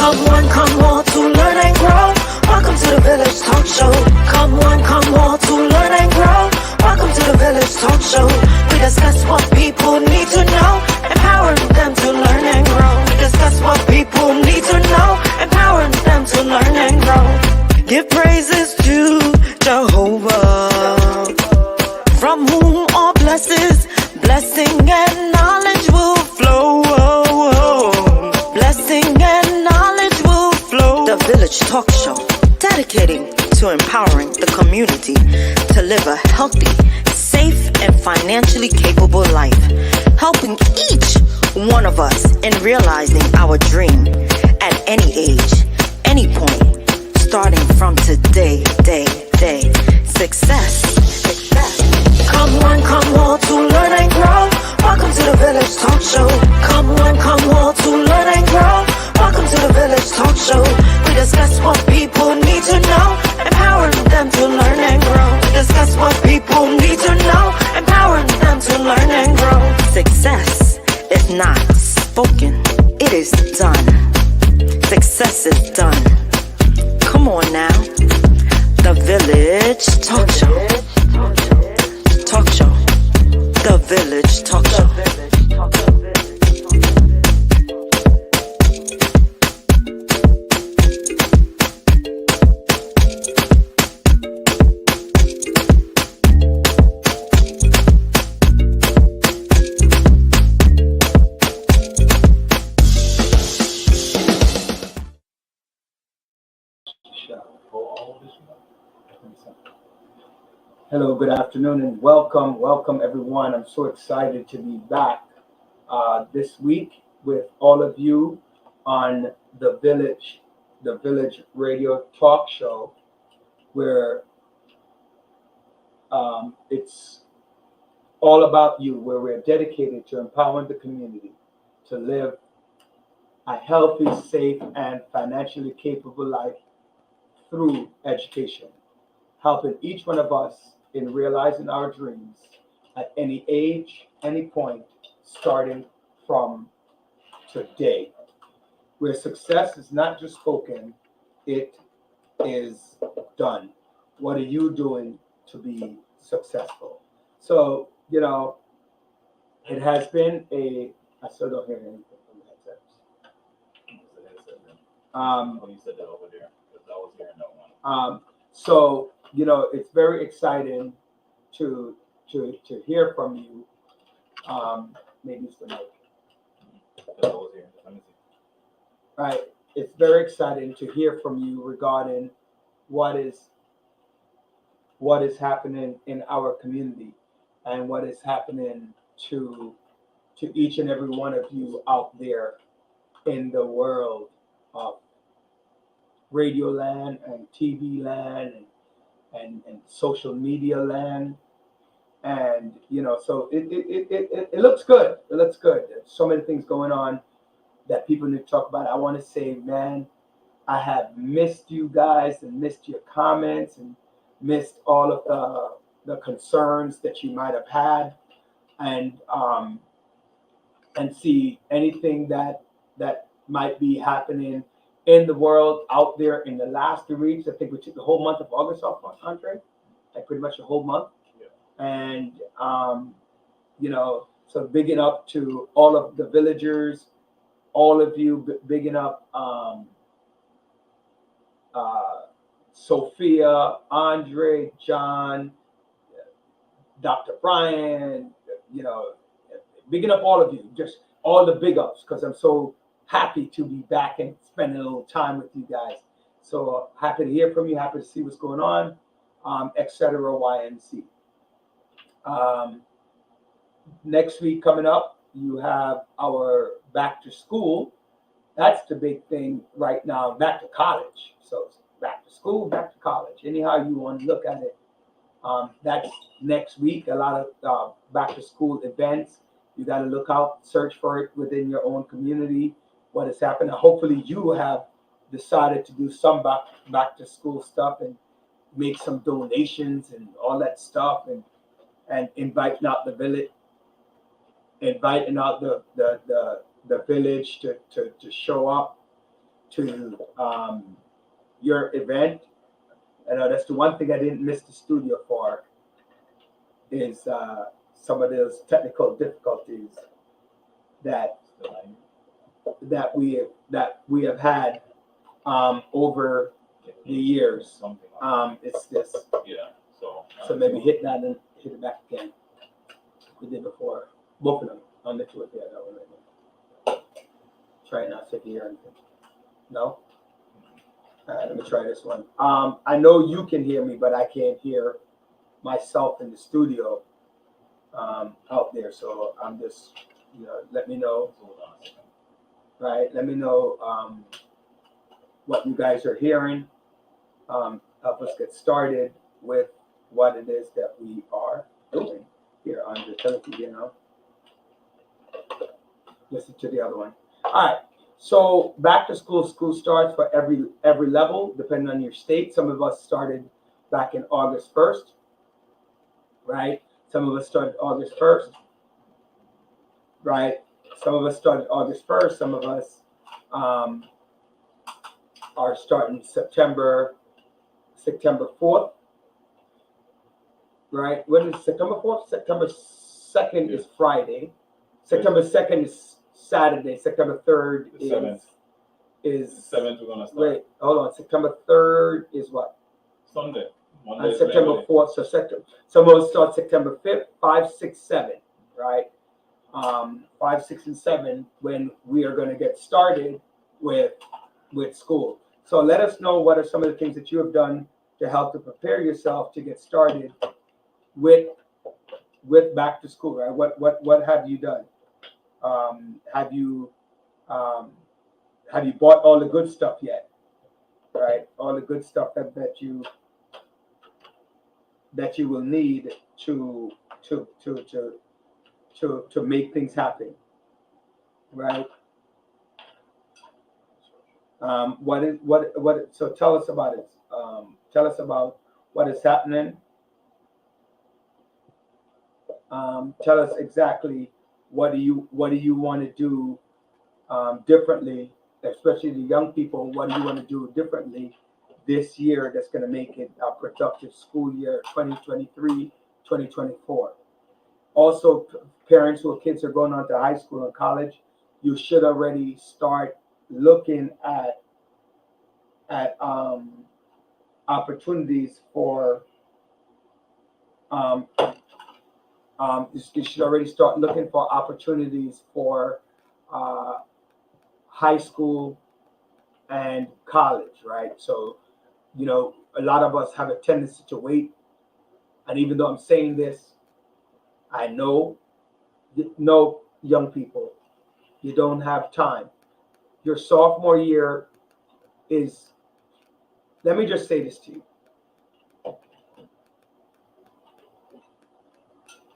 come on to learn and grow. Welcome to the Village Talk Show. Come on to learn and grow. Welcome to the Village Talk Show. We discuss what people need to know, empowering them to learn and grow. We discuss what people need to know, empowering them to learn and grow. Give praises to Jehovah, from whom all blessing and knowledge will flow. Blessing and knowledge will flow. The Village Talk Show, dedicating to empowering the community to live a healthy, safe, and financially capable life, helping each one of us in realizing our dream at any age, any point, starting from today, day. Success. Come on to learn and grow. Welcome to the Village Talk Show. Come on to learn and grow. Welcome to the Village Talk Show. We discuss what people need to know, empowering them to learn and grow. We discuss what people need to know, empowering them to learn and grow. Success is not spoken, it is done. Success is done. Come on now. The Village Talk Show. Talk Show. The Village Talk Show. Hello, good afternoon, and welcome everyone. I'm so excited to be back this week with all of you on the Village Radio Talk Show, where it's all about you, where we're dedicated to empowering the community to live a healthy, safe, and financially capable life through education, helping each one of us in realizing our dreams at any age, any point, starting from today, where success is not just spoken, it is done. What are you doing to be successful? So, it has been I still don't hear anything from the headsets. You said that over there, because I was hearing no one. So, it's very exciting to hear from you. Maybe it's the mic. Right. It's very exciting to hear from you regarding what is happening in our community and what is happening to each and every one of you out there in the world of radio land and TV land and social media land. And so it looks good. It looks good. There's so many things going on that people need to talk about. I want to say, man, I have missed you guys and missed your comments and missed all of the concerns that you might have had, and see anything that might be happening in the world out there in the last 3 weeks. I think we took the whole month of August off, Andre, like pretty much the whole month. Yeah. And so bigging up to all of the villagers, all of you, bigging up Sophia, Andre, John, Dr. Brian, bigging up all of you, just all the big ups, because I'm so happy to be back and spending a little time with you guys. So happy to hear from you, happy to see what's going on, etc. YNC. Next week coming up, you have our back to school. That's the big thing right now, back to college. So it's back to school, back to college. Anyhow you want to look at it. That's next week, a lot of back to school events. You got to look out, search for it within your own community, what is happening. Hopefully you have decided to do some back to school stuff and make some donations and all that stuff, and inviting out the village, inviting out the village to show up to your event. I know that's the one thing I didn't miss the studio for is some of those technical difficulties that we have had over the years. Something like It's this. yeah. So maybe hit that and hit it back again. We did before. Both of them on the two. Yeah, that one right there. Try it now. See if you hear anything. No? All right, let me try this one. I know you can hear me, but I can't hear myself in the studio out there. So I'm just, let me know. Hold on a second. Right? Let me know what you guys are hearing. Help us get started with what it is that we are doing here on the television. Listen to the other one. All right. So back to school starts for every level, depending on your state. Some of us started back in August 1st, right? Some of us started August 1st, right? Some of us started August 1st. Some of us are starting September 4th, right? When is September 4th? September 2nd is Friday. September 2nd is Saturday. September 3rd is 7th. We're gonna start. Wait, hold on. September 3rd is what? Sunday. And September 4th. So some of us start September 5th, 5, 6, 7, right? 5, 6, and 7 when we are going to get started with school. So let us know what are some of the things that you have done to help to prepare yourself to get started with back to school, right? What have you done? Have you bought all the good stuff yet? Right? All the good stuff that you will need to make things happen, right? So tell us about it. Tell us about what is happening. Tell us exactly what do you want to do differently, especially the young people. What do you want to do differently this year that's going to make it a productive school year 2023-2024? Also, parents whose kids are going on to high school and college, you should already start looking at opportunities for you should already start looking for opportunities for high school and college, right? So, a lot of us have a tendency to wait. And even though I'm saying this, I know young people, you don't have time. Your sophomore year is, let me just say this to you.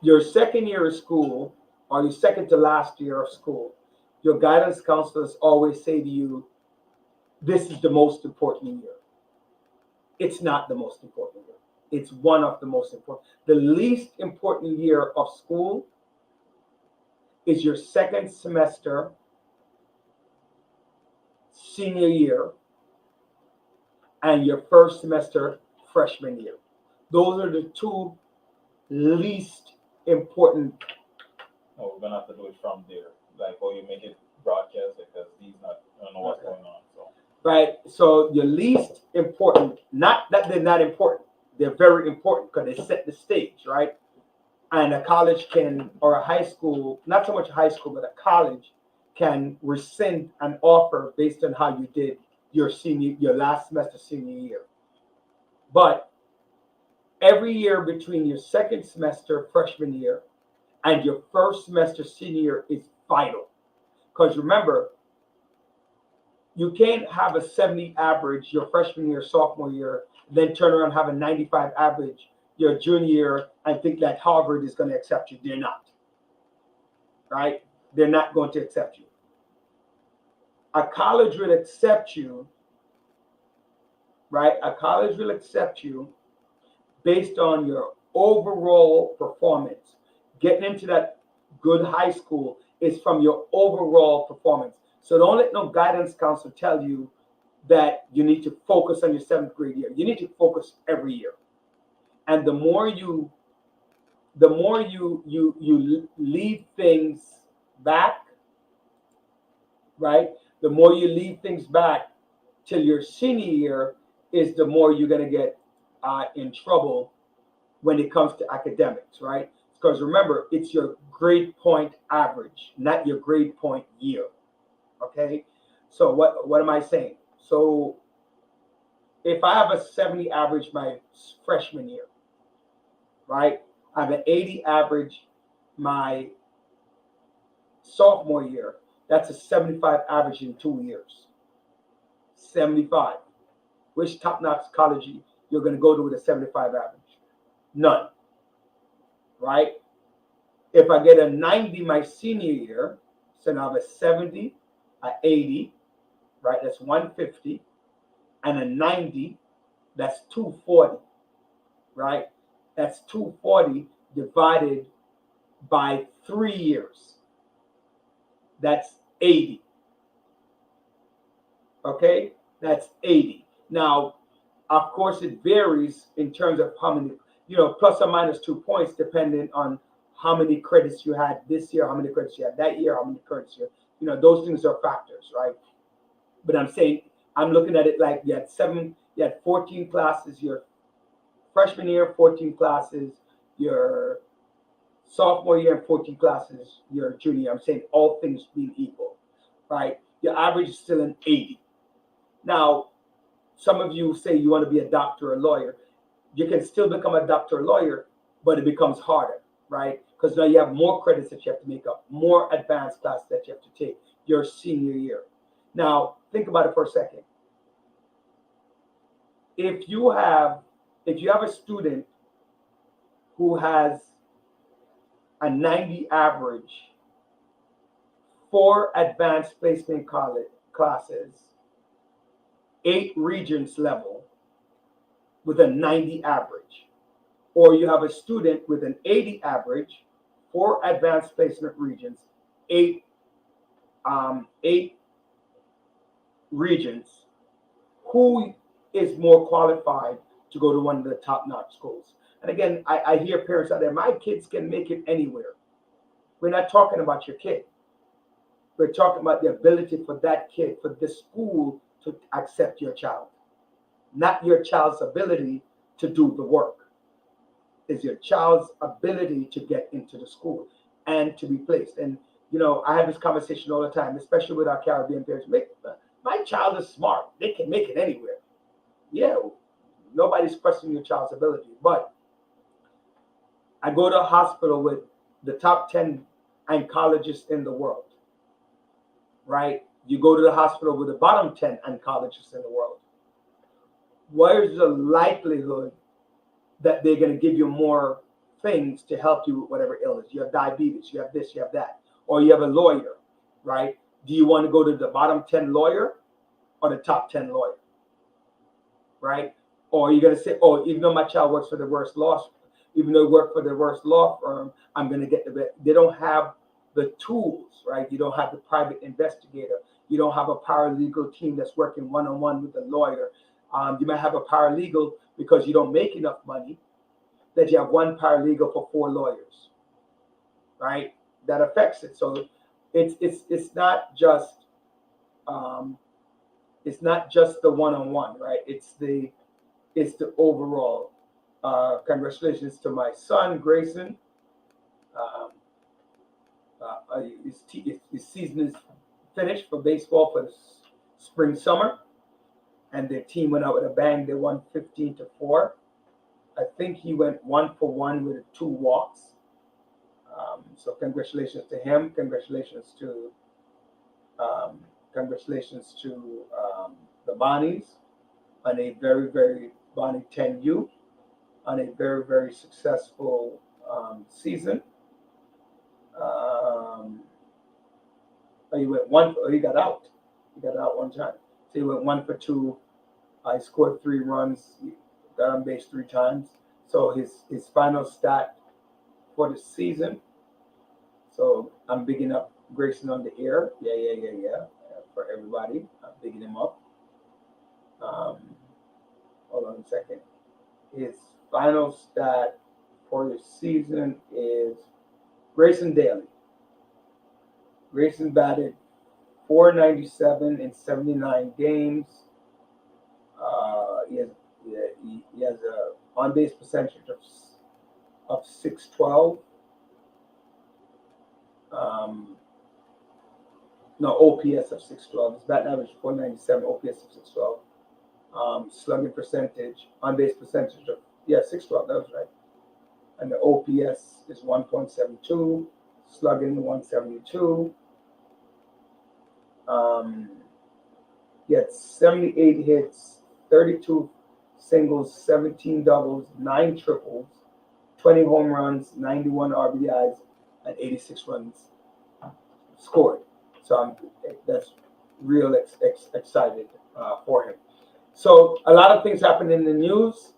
Your second year of school, or your second to last year of school, your guidance counselors always say to you, this is the most important year. It's not the most important year. It's one of the most important. The least important year of school is your second semester, senior year, and your first semester, freshman year. Those are the two least important. No, we're gonna have to do it from there. Like, or you make it broadcast because I don't know what's going on. So right. So your least important, not that they're not important, they're very important because they set the stage, right? And a college or a high school, not so much a high school, but a college can rescind an offer based on how you did your last semester senior year. But every year between your second semester freshman year and your first semester senior year is vital. Because remember, you can't have a 70 average your freshman year, sophomore year, then turn around and have a 95 average your junior year and think that Harvard is going to accept you. They're not. Right? They're not going to accept you. A college will accept you, right? A college will accept you based on your overall performance. Getting into that good high school is from your overall performance. So don't let no guidance counselor tell you that you need to focus on your seventh grade year. You need to focus every year. And the more you leave things back, right? The more you leave things back till your senior year is the more you're gonna get in trouble when it comes to academics, right? Because remember, it's your grade point average, not your grade point year. Okay. So what am I saying? So if I have a 70 average my freshman year, right? I have an 80 average my sophomore year. That's a 75 average in 2 years. 75. Which top-notch college you're going to go to with a 75 average? None. Right? If I get a 90 my senior year, so now I have a 70, a 80, right? That's 150, and a 90, that's 240, right? That's 240 divided by 3 years. That's 80. Okay? That's 80. Now, of course, it varies in terms of how many, plus or minus 2 points, depending on how many credits you had this year, how many credits you had that year, how many credits you, those things are factors, right? But I'm saying, I'm looking at it like you had 14 classes your freshman year, 14 classes your sophomore year, and 14 classes your junior year. I'm saying all things being equal, right? Your average is still an 80. Now, some of you say you want to be a doctor or a lawyer. You can still become a doctor or lawyer, but it becomes harder, right? Because now you have more credits that you have to make up, more advanced classes that you have to take your senior year. Now, think about it for a second. If you have a student who has a 90 average, 4 advanced placement college classes, 8 regents level with a 90 average, or you have a student with an 80 average, 4 advanced placement regents, 8 regents, who is more qualified to go to one of the top-notch schools? And again, I hear parents out there, my kids can make it anywhere. We're not talking about your kid. We're talking about the ability for that kid, for the school to accept your child. Not your child's ability to do the work. It's your child's ability to get into the school and to be placed. And, I have this conversation all the time, especially with our Caribbean parents. My child is smart. They can make it anywhere. Yeah, nobody's questioning your child's ability. But I go to a hospital with the top 10 oncologists in the world, right? You go to the hospital with the bottom 10 oncologists in the world. Where's the likelihood that they're going to give you more things to help you with whatever illness? You have diabetes, you have this, you have that, or you have a lawyer, right? Do you want to go to the bottom 10 lawyer or the top 10 lawyer, right? Or are you going to say, oh, even though my child works for the worst law, even though they work for the worst law firm, I'm going to get the best. They don't have the tools, right? You don't have the private investigator. You don't have a paralegal team that's working one-on-one with the lawyer. You might have a paralegal because you don't make enough money that you have one paralegal for 4 lawyers, right? That affects it. So it's not just the one-on-one, right? It's the overall. Congratulations to my son Grayson. His season is finished for baseball for the spring summer, and their team went out with a bang. They won 15-4. I think he went 1 for 1 with 2 walks. So congratulations to him. Congratulations to the Bonnies on a very, very Bonnie 10U on a very, very successful season. He went 1. He got out. He got out one time. So he went 1 for 2. I scored 3 runs. He got on base 3 times. So his final stat for the season. So I'm bigging up Grayson on the air. Yeah. For everybody, I'm bigging him up. Hold on a second. His final stat for the season is Grayson Daly. Grayson batted 497 in 79 games. He has a on base percentage of 612. No, OPS of 612. His batting average 497, OPS of 612. Slugging percentage, on base percentage of 612. That was right. And the OPS is 1.72. Slugging 172. He had 78 hits, 32 singles, 17 doubles, 9 triples, 20 home runs, 91 RBIs, and 86 runs scored. So that's real excited for him. So a lot of things happened in the news,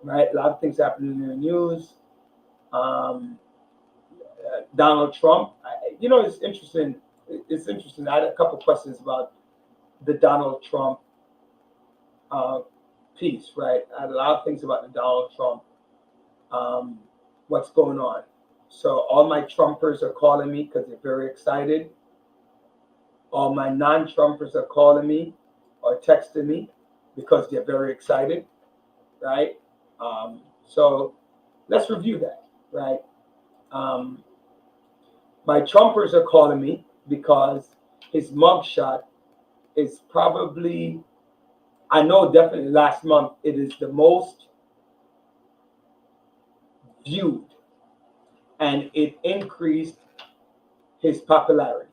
right? A lot of things happened in the news. Donald Trump, it's interesting. It's interesting. I had a couple questions about the Donald Trump piece, right? I had a lot of things about the Donald Trump, what's going on. So all my Trumpers are calling me because they're very excited. All my non-Trumpers are calling me or texting me because they're very excited, right? So let's review that, right? My Trumpers are calling me because his mugshot is probably, I know definitely last month, it is the most viewed, and it increased his popularity.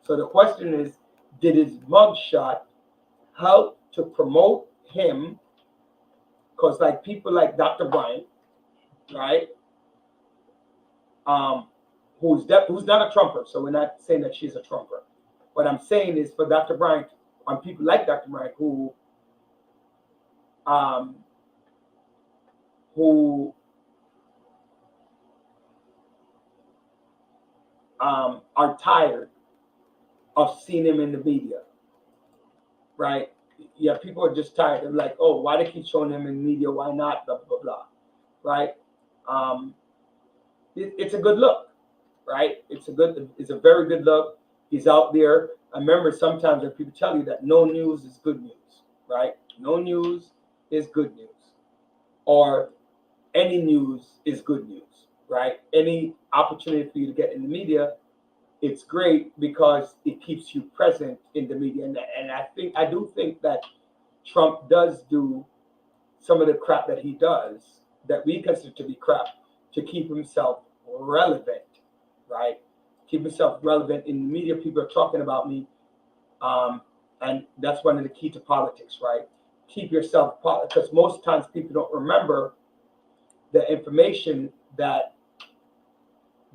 So the question is, did his mugshot help to promote him? Because like people like Dr. Bryant, right? Who's not a Trumper, so we're not saying that she's a Trumper. What I'm saying is for Dr. Bryant, on people like Dr. Bryant who are tired of seeing him in the media, right? Yeah, people are just tired. They're like, oh, why they keep showing him in the media? Why not? Blah, blah, blah, right? It's a good look, right? It's a very good look. He's out there. I remember sometimes when people tell you that no news is good news, right? No news is good news, or any news is good news, right? Any opportunity for you to get in the media, it's great because it keeps you present in the media. And I do think that Trump does do some of the crap that he does that we consider to be crap to keep himself relevant, right? Keep himself relevant in the media. People are talking about me. And that's one of the key to politics, right? Keep yourself, because most times people don't remember the information that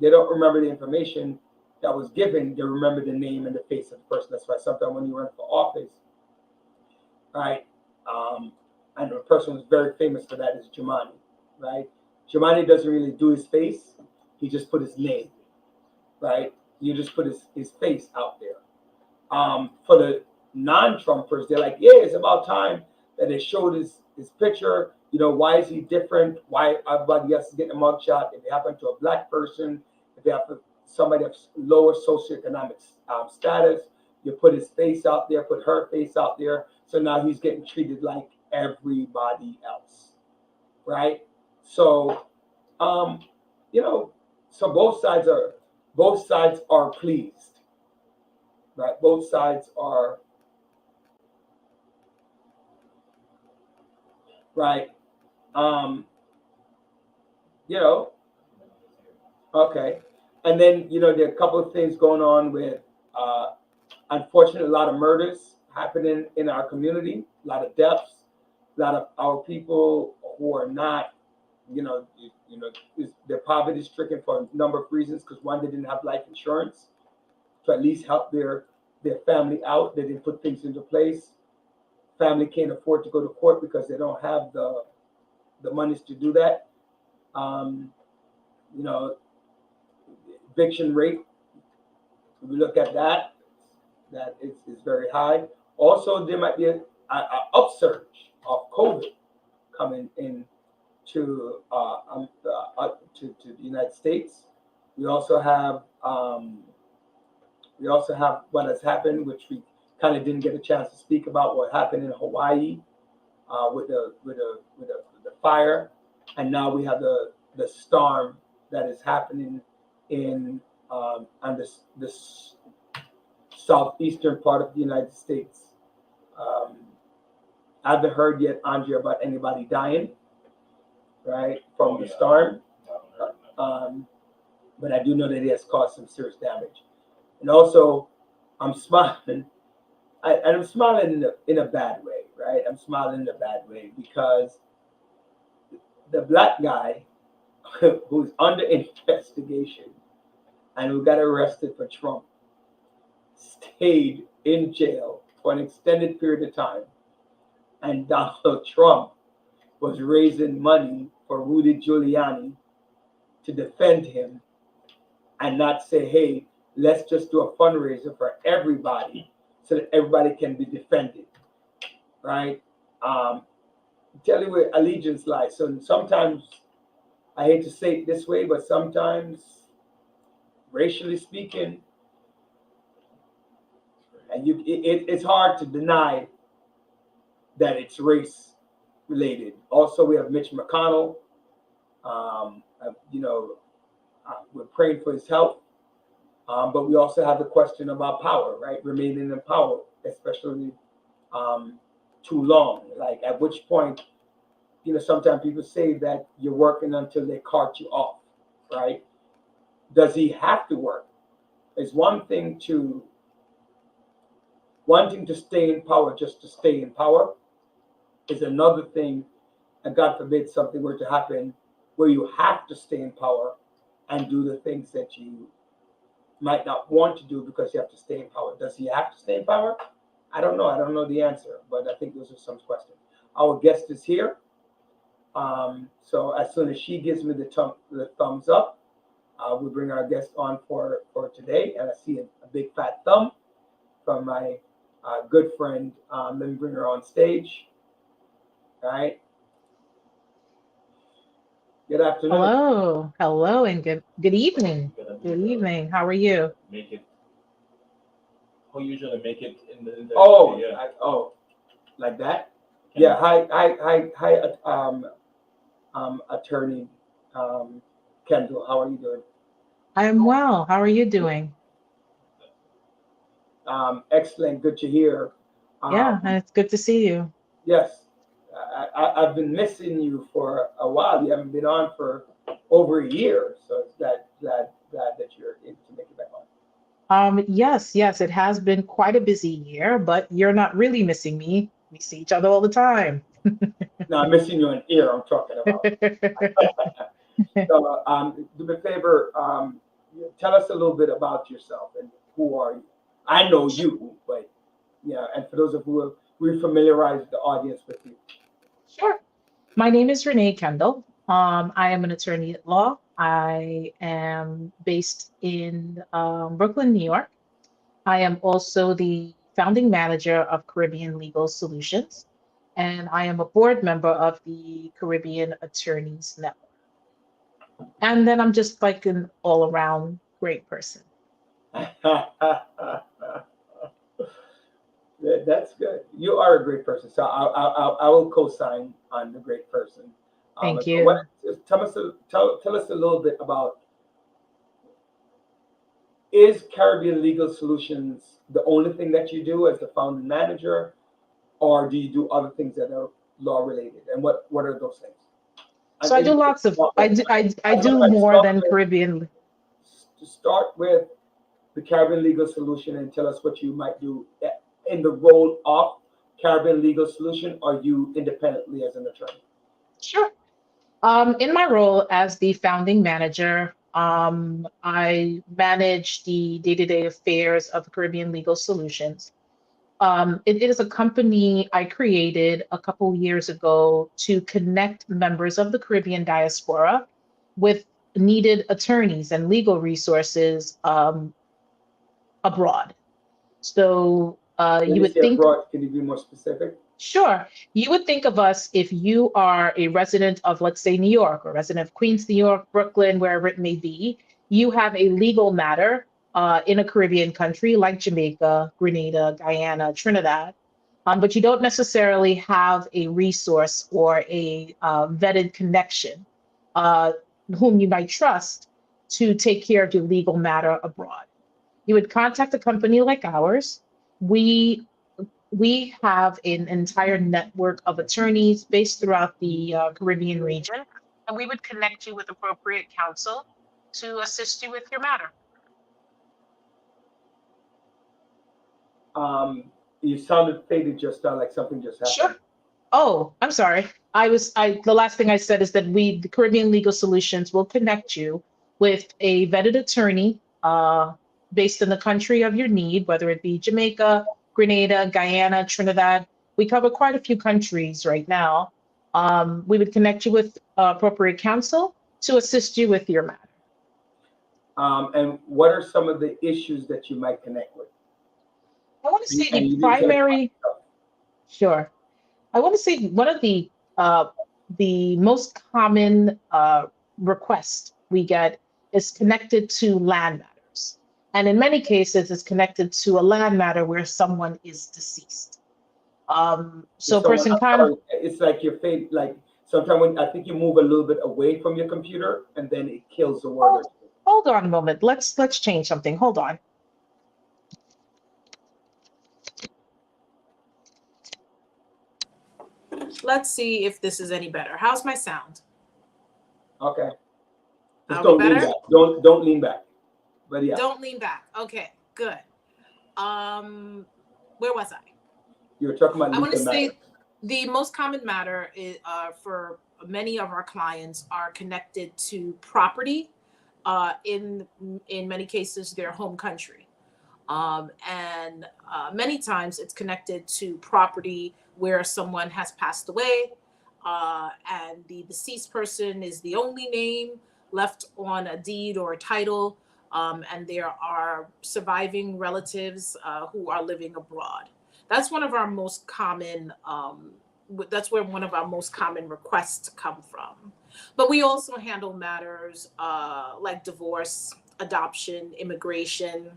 they don't remember the information that was given. They remember the name and the face of the person. That's why sometimes when you run for office, right? And the person who's very famous for that is Jumaane, right? Jumaane doesn't really do his face. He just put his name, right? You just put his face out there. For the non-Trumpers, they're like, yeah, it's about time that they showed his picture. Why is he different? Why everybody else is getting a mugshot? If it happened to a black person, if it happened to somebody of lower socioeconomic status, you put his face out there, put her face out there. So now he's getting treated like everybody else, right? So, so both sides are pleased, right? Both sides are right. Okay. And then, there are a couple of things going on with, unfortunately, a lot of murders happening in our community, a lot of deaths, a lot of our people who are not, they're poverty stricken for a number of reasons. Because one, they didn't have life insurance to at least help their family out. They didn't put things into place. Family can't afford to go to court because they don't have the monies to do that. Eviction rate, if we look at that is very high. Also, there might be upsurge of COVID coming in to the United States. We also have what has happened, which we kind of didn't get a chance to speak about. What happened in Hawaii with the fire, and now we have the storm that is happening in on this southeastern part of the United States. Um, I haven't heard yet, Andrea, about anybody dying, right, from Oh, the yeah. storm. I haven't heard that. But I do know that it has caused some serious damage. And also, I'm smiling, and I'm smiling in a bad way, right? I'm smiling in a bad way because the black guy who's under investigation and who got arrested for Trump stayed in jail for an extended period of time. And Donald Trump was raising money for Rudy Giuliani to defend him and not say, hey, let's just do a fundraiser for everybody so that everybody can be defended, right? Tell you where allegiance lies. So sometimes, I hate to say it this way, but sometimes, racially speaking, and it's hard to deny that it's race related. Also, we have Mitch McConnell. You know, we're praying for his health, but we also have the question about power, right? Remaining in power, especially too long. Like, at which point, you know, sometimes people say that you're working until they cart you off, right? Does he have to work? It's one thing to wanting to stay in power just to stay in power is another thing, and God forbid something were to happen where you have to stay in power and do the things that you might not want to do because you have to stay in power. Does he have to stay in power? I don't know. I don't know the answer, but I think those are some questions. Our guest is here. So as soon as she gives me the thumbs up, we bring our guest on for today. And I see a big fat thumb from my good friend. Let me bring her on stage. All right. Good afternoon. Hello, and good evening. Gonna be Good evening. How are you? make it. Who usually make it in the Oh, yeah. like that? Can Yeah. you- Hi, attorney Kendall. How are you doing? I am well. How are you doing? Excellent. Good to hear. Yeah, Um, it's good to see you. yes, I've been missing you for a while. You haven't been on for over a year, so it's glad that you're able to make it back on. Yes, it has been quite a busy year, but you're not really missing me. We see each other all the time. No, I'm missing you in ear. I'm talking about. So, do me a favor. Tell us a little bit about yourself and who are you? I know you, but yeah, and for those of who we familiarize the audience with you. Sure. My name is Renee Kendall. I am an attorney at law. I am based in Brooklyn, New York. I am also the founding manager of Caribbean Legal Solutions, and I am a board member of the Caribbean Attorneys Network. And then I'm just like an all around great person. That's good. You are a great person, so I will co-sign on the great person. Thank So what, you. tell us a little bit about, is Caribbean Legal Solutions the only thing that you do as the founding manager, or do you do other things that are law related? And what are those things? So I do lots of I do more than Caribbean. To start with the Caribbean Legal Solution and tell us what you might do in the role of Caribbean Legal Solution, or you independently as an attorney? Sure. In my role as the founding manager, I manage the day-to-day affairs of Caribbean Legal Solutions. It is a company I created a couple years ago to connect members of the Caribbean diaspora with needed attorneys and legal resources abroad. So When you you would say think, abroad, can you be more specific? Sure. You would think of us if you are a resident of, let's say, New York, or resident of Queens, New York, Brooklyn, wherever it may be. You have a legal matter in a Caribbean country like Jamaica, Grenada, Guyana, Trinidad, but you don't necessarily have a resource or a vetted connection uh, whom you might trust to take care of your legal matter abroad. You would contact a company like ours. We we have an entire network of attorneys based throughout the Caribbean region, and we would connect you with appropriate counsel to assist you with your matter. You sounded faded just now, like something just Sure. happened. Oh, I'm sorry. The last thing I said is that the Caribbean Legal Solutions, will connect you with a vetted attorney based in the country of your need, whether it be Jamaica, Grenada, Guyana, Trinidad. We cover quite a few countries right now. We would connect you with appropriate counsel to assist you with your matter. And what are some of the issues that you might connect with? I want to say And the you didn't say primary, sure. I want to say one of the most common requests we get is connected to land matters, and in many cases, it's connected to a land matter where someone is deceased. So, a someone, person I'm can. sorry, it's like your fade, like sometimes when I think you move a little bit away from your computer and then it kills the word. Hold, hold on a moment. Let's change something. Hold on. Let's see if this is any better. How's my sound? Okay. Just Are we don't lean better? back. Don't lean back. But yeah, Don't lean back. Okay, good. Where was I? you were talking about I want to legal say matters. the most common matter is, for many of our clients are connected to property, in many cases their home country. And many times it's connected to property where someone has passed away, and the deceased person is the only name left on a deed or a title, and there are surviving relatives who are living abroad. That's one of our most common. That's where one of our most common requests come from. But we also handle matters like divorce, adoption, immigration,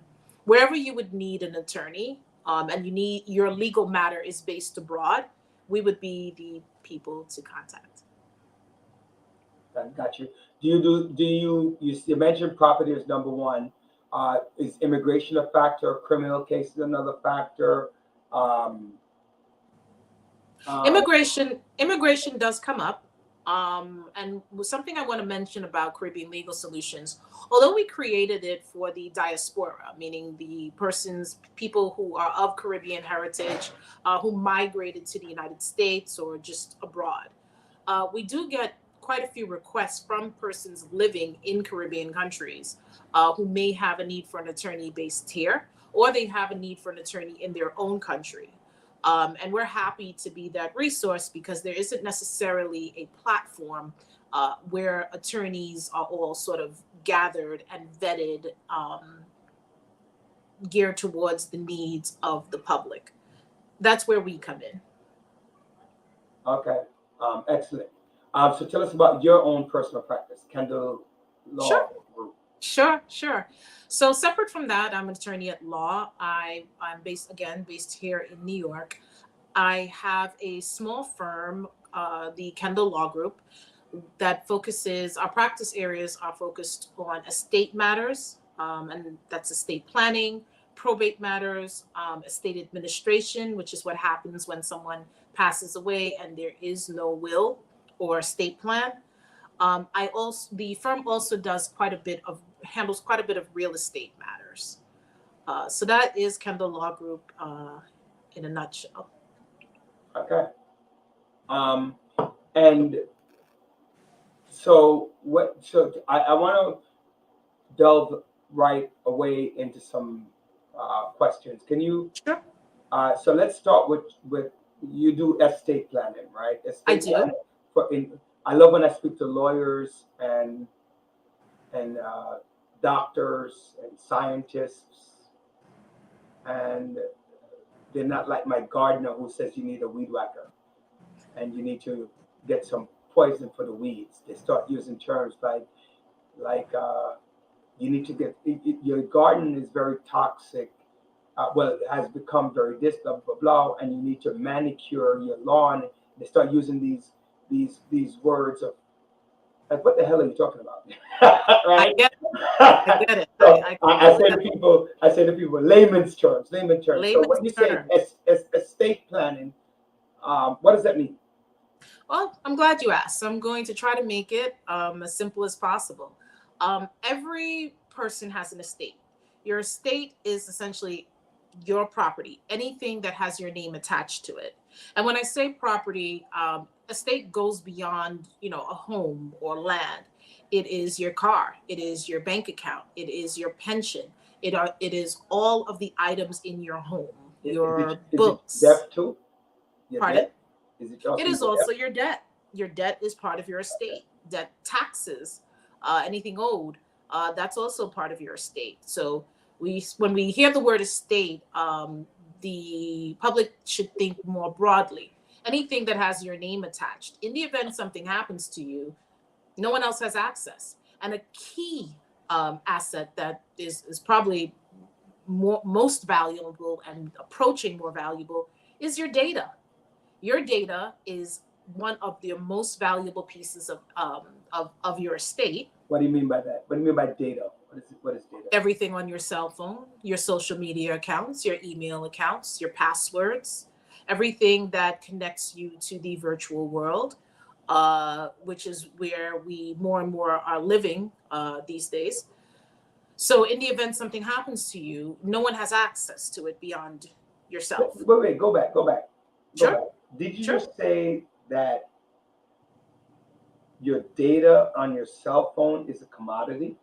wherever you would need an attorney, and you need your legal matter is based abroad, we would be the people to contact. I got you. You mentioned property as number one. Is immigration a factor? Criminal cases another factor? Um, um, Immigration does come up. And something I want to mention about Caribbean Legal Solutions, although we created it for the diaspora, meaning the people who are of Caribbean heritage, who migrated to the United States or just abroad, we do get quite a few requests from persons living in Caribbean countries who may have a need for an attorney based here, or they have a need for an attorney in their own country. And we're happy to be that resource because there isn't necessarily a platform where attorneys are all sort of gathered and vetted, geared towards the needs of the public. That's where we come in. okay. Excellent. So tell us about your own personal practice, Kendall Law Sure. Group. Sure. So separate from that, I'm an attorney at law. I'm based here in New York. I have a small firm, the Kendall Law Group, that focuses, our practice areas are focused on estate matters, and that's estate planning, probate matters, estate administration, which is what happens when someone passes away and there is no will or estate plan. The firm also handles quite a bit of real estate matters. So that is Kendall Law Group in a nutshell. Okay. And so what? So I want to delve right away into some questions. Can you? Sure. So let's start with you do estate planning, right? I Estate do. planning I love when I speak to lawyers and doctors and scientists and They're not like my gardener who says you need a weed whacker and you need to get some poison for the weeds. They start using terms like you need to get your garden is very toxic. Well, it has become very this blah blah blah, and you need to manicure your lawn. They start using these words of like, what the hell are you talking about? I Right? get it. I get it. So I completely say to people, layman's terms. So layman's when you say terms. estate planning, what does that mean? Well, I'm glad you asked. I'm going to try to make it as simple as possible. Every person has an estate. Your estate is essentially your property, anything that has your name attached to it. And when I say property, estate goes beyond, a home or land. It is your car. It is your bank account. It is your pension. It is all of the items in your home, your books. Is it debt too? Your Pardon? debt? Is it also It is your also debt? your debt. Your debt is part of your estate. Debt taxes, anything owed, that's also part of your estate. So when we hear the word estate, the public should think more broadly. Anything that has your name attached. In the event something happens to you, no one else has access. And a key asset that is probably most valuable and approaching more valuable is your data. Your data is one of the most valuable pieces of your estate. What do you mean by that? What do you mean by data? What is data? Everything on your cell phone, your social media accounts, your email accounts, your passwords, everything that connects you to the virtual world, which is where we more and more are living these days. So in the event something happens to you, no one has access to it beyond yourself. Wait, go back. Sure. Back. Did you Sure. just say that your data on your cell phone is a commodity?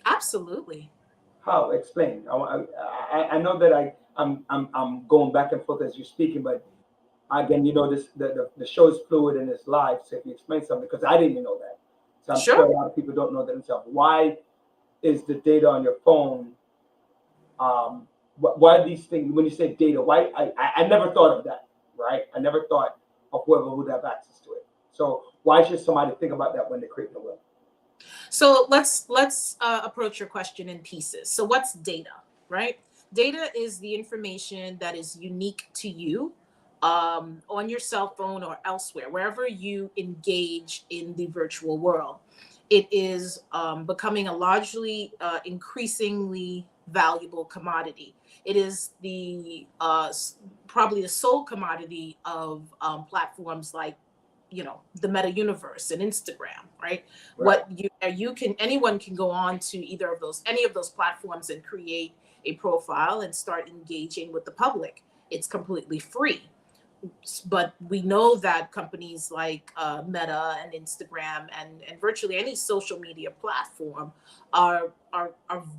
Absolutely. How? Explain. I know that I'm going back and forth as you're speaking, but again, this the show is fluid and it's live. So if you explain something, because I didn't even know that, so I'm Sure. sure a lot of people don't know that themselves. Why is the data on your phone? Why these things? When you say data, why I never thought of that. Right? I never thought of whoever would have access to it. So why should somebody think about that when they're creating a will? So let's approach your question in pieces. So what's data, right? Data is the information that is unique to you on your cell phone or elsewhere, wherever you engage in the virtual world. It is becoming a largely increasingly valuable commodity. It is the probably the sole commodity of platforms like the meta universe and Instagram, right? What anyone can go on to any of those platforms and create a profile and start engaging with the public. It's completely free. But we know that companies like Meta and Instagram and virtually any social media platform are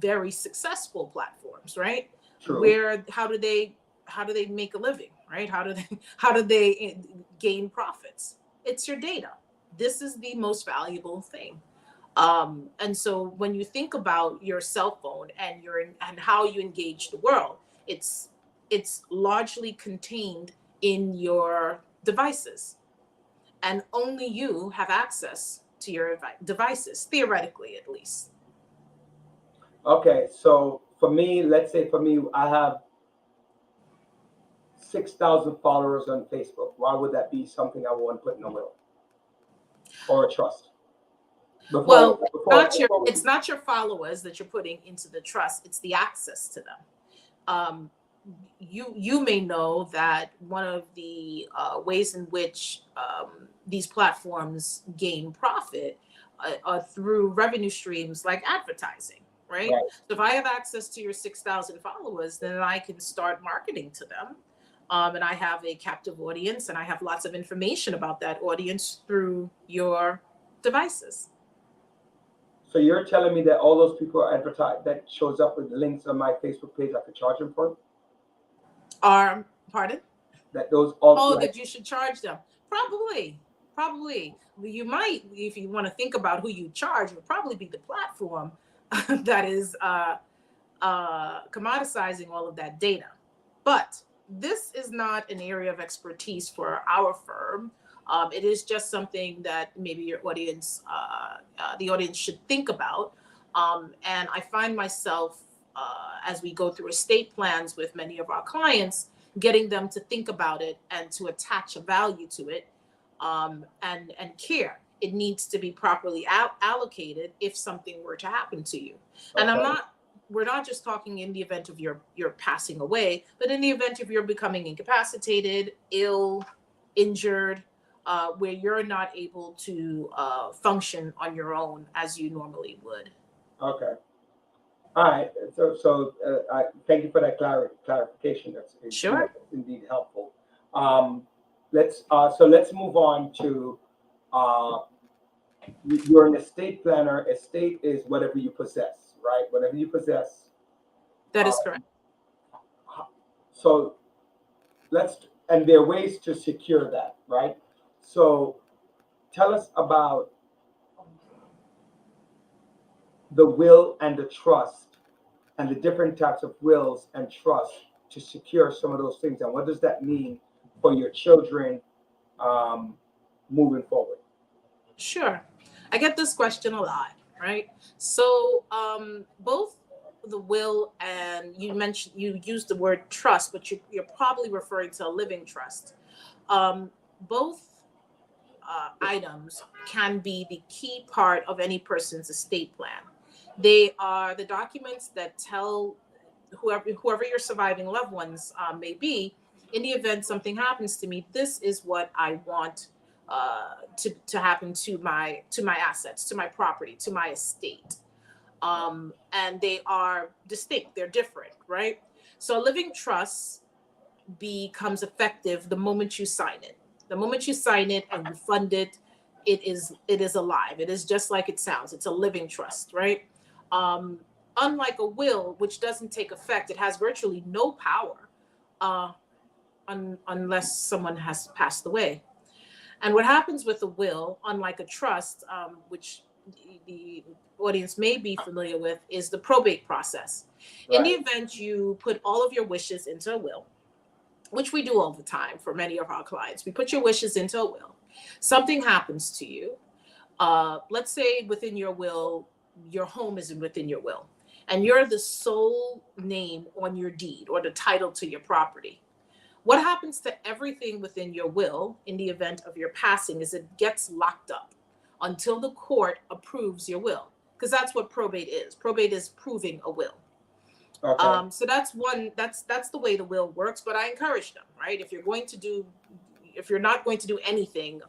very successful platforms, right? True. How do they make a living, right? How do they gain profits? It's your data. This is the most valuable thing. And so when you think about your cell phone and how you engage the world, it's largely contained in your devices, and only you have access to your devices, theoretically at least. Okay, so for me, let's say I have 6,000 followers on Facebook. Why would that be something I want to put in a will or a trust? It's not your followers that you're putting into the trust. It's the access to them. You may know that one of the ways in which these platforms gain profit are through revenue streams like advertising, right? So if I have access to your 6,000 followers, then I can start marketing to them. And I have a captive audience, and I have lots of information about that audience through your devices. So you're telling me that all those people are advertised that shows up with links on my Facebook page I could charge them for? Pardon? That those all that you should charge them. Probably. You might, if you want to think about who you charge, would probably be the platform that is commoditizing all of that data. But this is not an area of expertise for our firm. It is just something that maybe your audience, the audience should think about. And I find myself, as we go through estate plans with many of our clients, getting them to think about it and to attach a value to it, and care. It needs to be properly allocated if something were to happen to you. And we're not just talking in the event of your passing away, but in the event of you're becoming incapacitated, ill, injured, where you're not able to function on your own as you normally would. Okay. All right. So I thank you for that clarification. That's Sure. indeed helpful. Let's move on to you're an estate planner. Estate is whatever you possess, right? Whatever you possess. That is correct. So and there are ways to secure that, right? So tell us about the will and the trust and the different types of wills and trusts to secure some of those things. And what does that mean for your children moving forward? Sure. I get this question a lot, right? So both the will and you used the word trust, but you're probably referring to a living trust. Both items can be the key part of any person's estate plan. They are the documents that tell whoever your surviving loved ones may be, in the event something happens to me, this is what I want to happen to my assets, to my property, to my estate. And they are distinct, they're different, right? So a living trust becomes effective the moment you sign it. The moment you sign it and you fund it, it is alive. It is just like it sounds. It's a living trust, right? Unlike a will, which doesn't take effect, it has virtually no power unless someone has passed away. And what happens with a will, unlike a trust, which the audience may be familiar with, is the probate process. Right. In the event you put all of your wishes into a will, which we do all the time for many of our clients, we put your wishes into a will. Something happens to you. Let's say within your will, your home isn't within your will, and you're the sole name on your deed or the title to your property. What happens to everything within your will in the event of your passing is it gets locked up until the court approves your will, because that's what probate is. Probate is proving a will. Okay. So that's the way the will works. But I encourage them, right? If you're not going to do anything,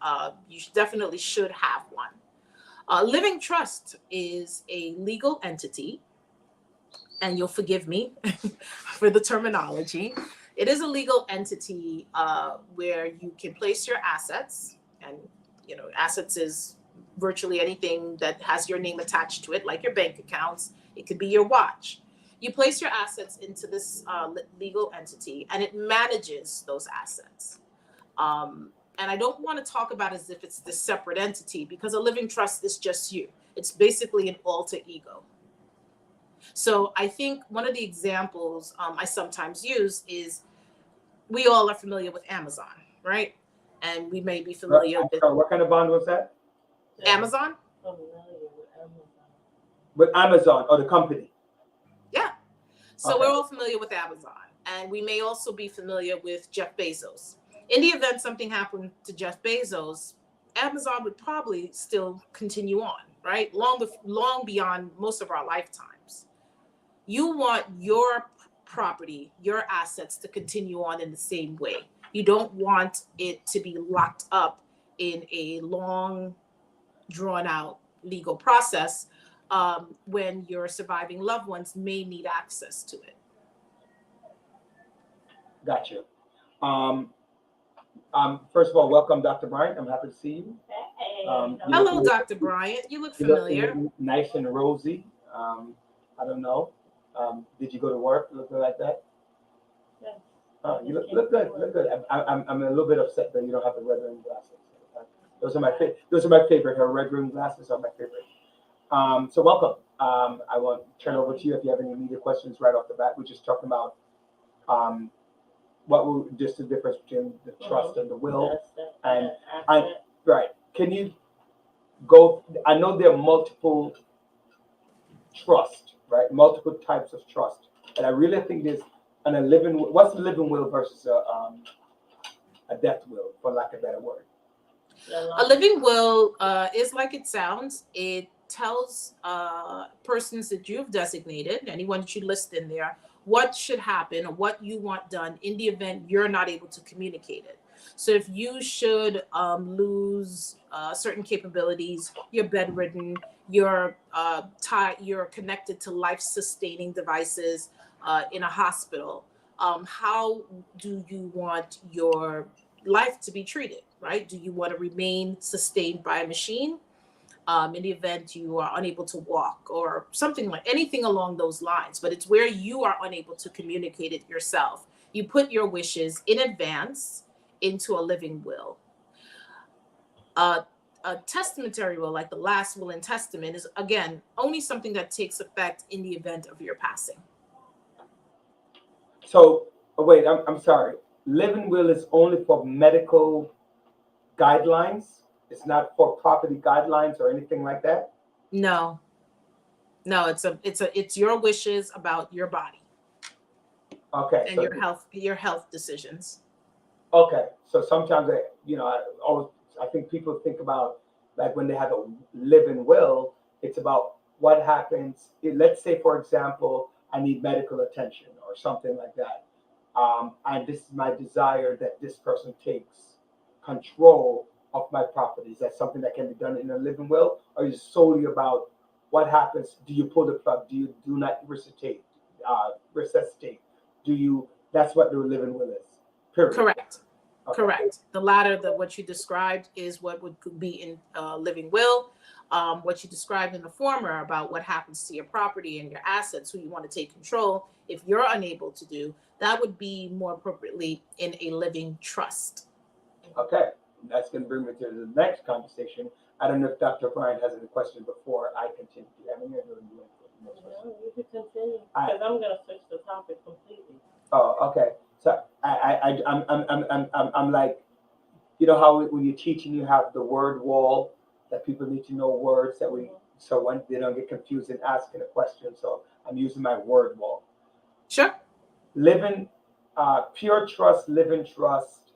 you definitely should have one. Living trust is a legal entity, and you'll forgive me for the terminology. It is a legal entity where you can place your assets, and assets is virtually anything that has your name attached to it, like your bank accounts. It could be your watch. You place your assets into this legal entity, and it manages those assets. And I don't want to talk about it as if it's this separate entity, because a living trust is just you. It's basically an alter ego. So I think one of the examples I sometimes use is, we all are familiar with Amazon, right? And we may be familiar with... What kind of bond was that? Amazon? With Amazon, or the company? Yeah. So Okay. We're all familiar with Amazon. And we may also be familiar with Jeff Bezos. In the event something happened to Jeff Bezos, Amazon would probably still continue on, right? Long beyond most of our lifetimes. You want your property, your assets to continue on in the same way. You don't want it to be locked up in a long, drawn out legal process when your surviving loved ones may need access to it. Gotcha. First of all, welcome, Dr. Bryant. I'm happy to see you. Hello, Dr. Bryant. You look familiar. You look nice and rosy. I don't know. Did you go to work looking like that? Yes. Oh, you look good. Look good. I'm a little bit upset that you don't have the red rim glasses. Those are my favorite. Her red rim glasses are my favorite. So welcome. I will turn over to you if you have any immediate questions right off the bat. We're just talking about what would just the difference between the trust and the will? That's the- And that's I- it. Right. Can you go? I know there are multiple trust, right? Multiple types of trust, and I really think there's a living. What's a living will versus a death will, for lack of a better word? A living will is like it sounds. It tells persons that you've designated, anyone that you list in there, what should happen or what you want done in the event you're not able to communicate it. So if you should lose certain capabilities, you're bedridden, you're you're connected to life-sustaining devices in a hospital, how do you want your life to be treated, right? Do you want to remain sustained by a machine in the event you are unable to walk or something like anything along those lines? But it's where you are unable to communicate it yourself. You put your wishes in advance into a living will. A testamentary will, like the last will and testament, is again only something that takes effect in the event of your passing. So, wait, I'm sorry. Living will is only for medical guidelines. It's not for property guidelines or anything like that. No, it's your wishes about your body Okay. and So, your health decisions. okay. So sometimes I think people think about, like, when they have a living will, it's about what happens. Let's say, for example, I need medical attention or something like that. And this is my desire that this person takes control of my property. Is that something that can be done in a living will, or is it solely about what happens? Do you pull the plug? Do you do not resuscitate? Resuscitate? Do you? That's what the living will is. Period. Correct. Okay. Correct. The latter, what you described, is what could be in living will. What you described in the former about what happens to your property and your assets, who you want to take control, if you're unable to do, that would be more appropriately in a living trust. Okay, that's going to bring me to the next conversation. I don't know if Dr. Brian has any questions before I continue. Do you have any? Or do you want to go to the next question? No, you can continue, I- because I'm gonna switch the topic completely. Oh, okay. So I'm like, you know how when you're teaching, you have the word wall, that people need to know words that so when they don't get confused in asking a question. So I'm using my word wall. Sure. Living, pure trust, living trust,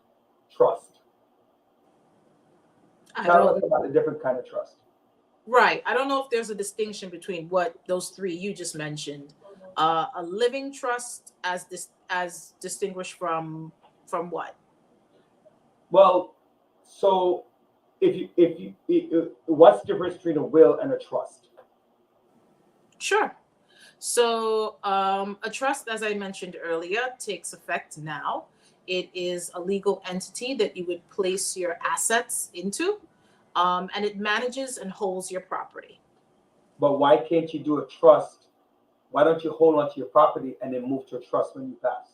trust. I Tell don't. us about a different kind of trust. Right. I don't know if there's a distinction between what those three you just mentioned. A living trust as distinguished from what? Well, so what's the difference between a will and a trust? Sure. So a trust, as I mentioned earlier, takes effect now. It is a legal entity that you would place your assets into, and it manages and holds your property. But why can't you do a trust? Why don't you hold on to your property and then move to a trust when you pass?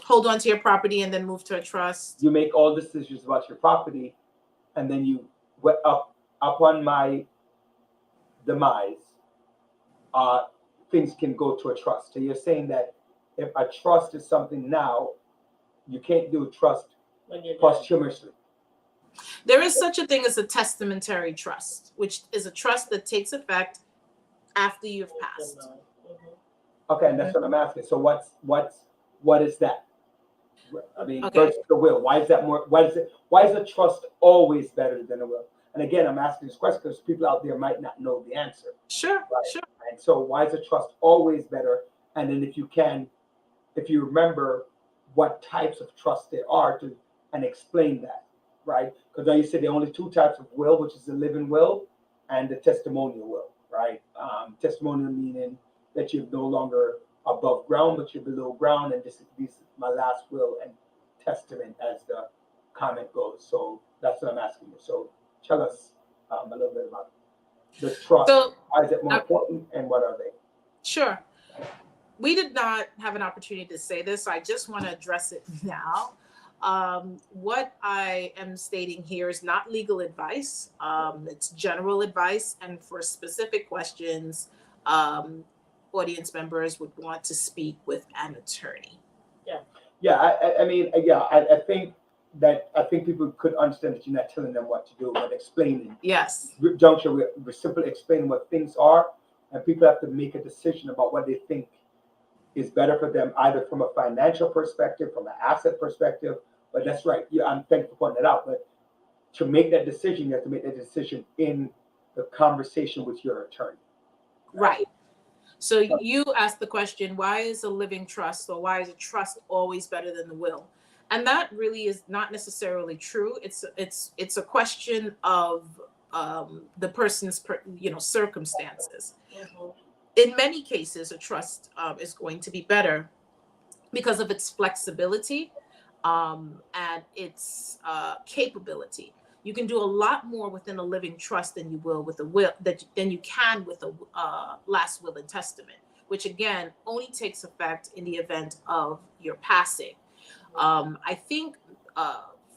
Hold on to your property and then move to a trust. You make all decisions about your property, and then you upon my demise, things can go to a trust. So you're saying that if a trust is something now, you can't do a trust When you're done. posthumously. There is such a thing as a testamentary trust, which is a trust that takes effect after you've passed. Okay, and that's what I'm asking. So what is that? I mean, Okay. versus the will. Why is that more? Why is a trust always better than a will? And again, I'm asking this question because people out there might not know the answer. Sure, Right. sure. And so why is a trust always better? And then if you remember what types of trust there are and explain that, right? Because now you said there are only two types of will, which is the living will and the testimonial will, right? Testimonial meaning that you're no longer above ground, but you're below ground, and this is my last will and testament, as the comment goes. So that's what I'm asking you. So tell us a little bit about the trust. So, Why is it more important, and what are they? sure. We did not have an opportunity to say this, so I just want to address it now. What I am stating here is not legal advice. It's general advice, and for specific questions, audience members would want to speak with an attorney. Yeah, I mean, yeah, I think people could understand that you're not telling them what to do, but explaining. Yes. Juncture, we're simply explaining what things are, and people have to make a decision about what they think is better for them, either from a financial perspective, from an asset perspective. But that's right. Yeah, I'm thankful for pointing that out. But to make that decision, you have to make that decision in the conversation with your attorney. Right. So you asked the question, why is a living trust or why is a trust always better than the will? And that really is not necessarily true. It's a question of the person's circumstances. Mhm. In many cases, a trust is going to be better because of its flexibility and its capability. You can do a lot more within a living trust than you will with a will than you can with a last will and testament, which again only takes effect in the event of your passing. I think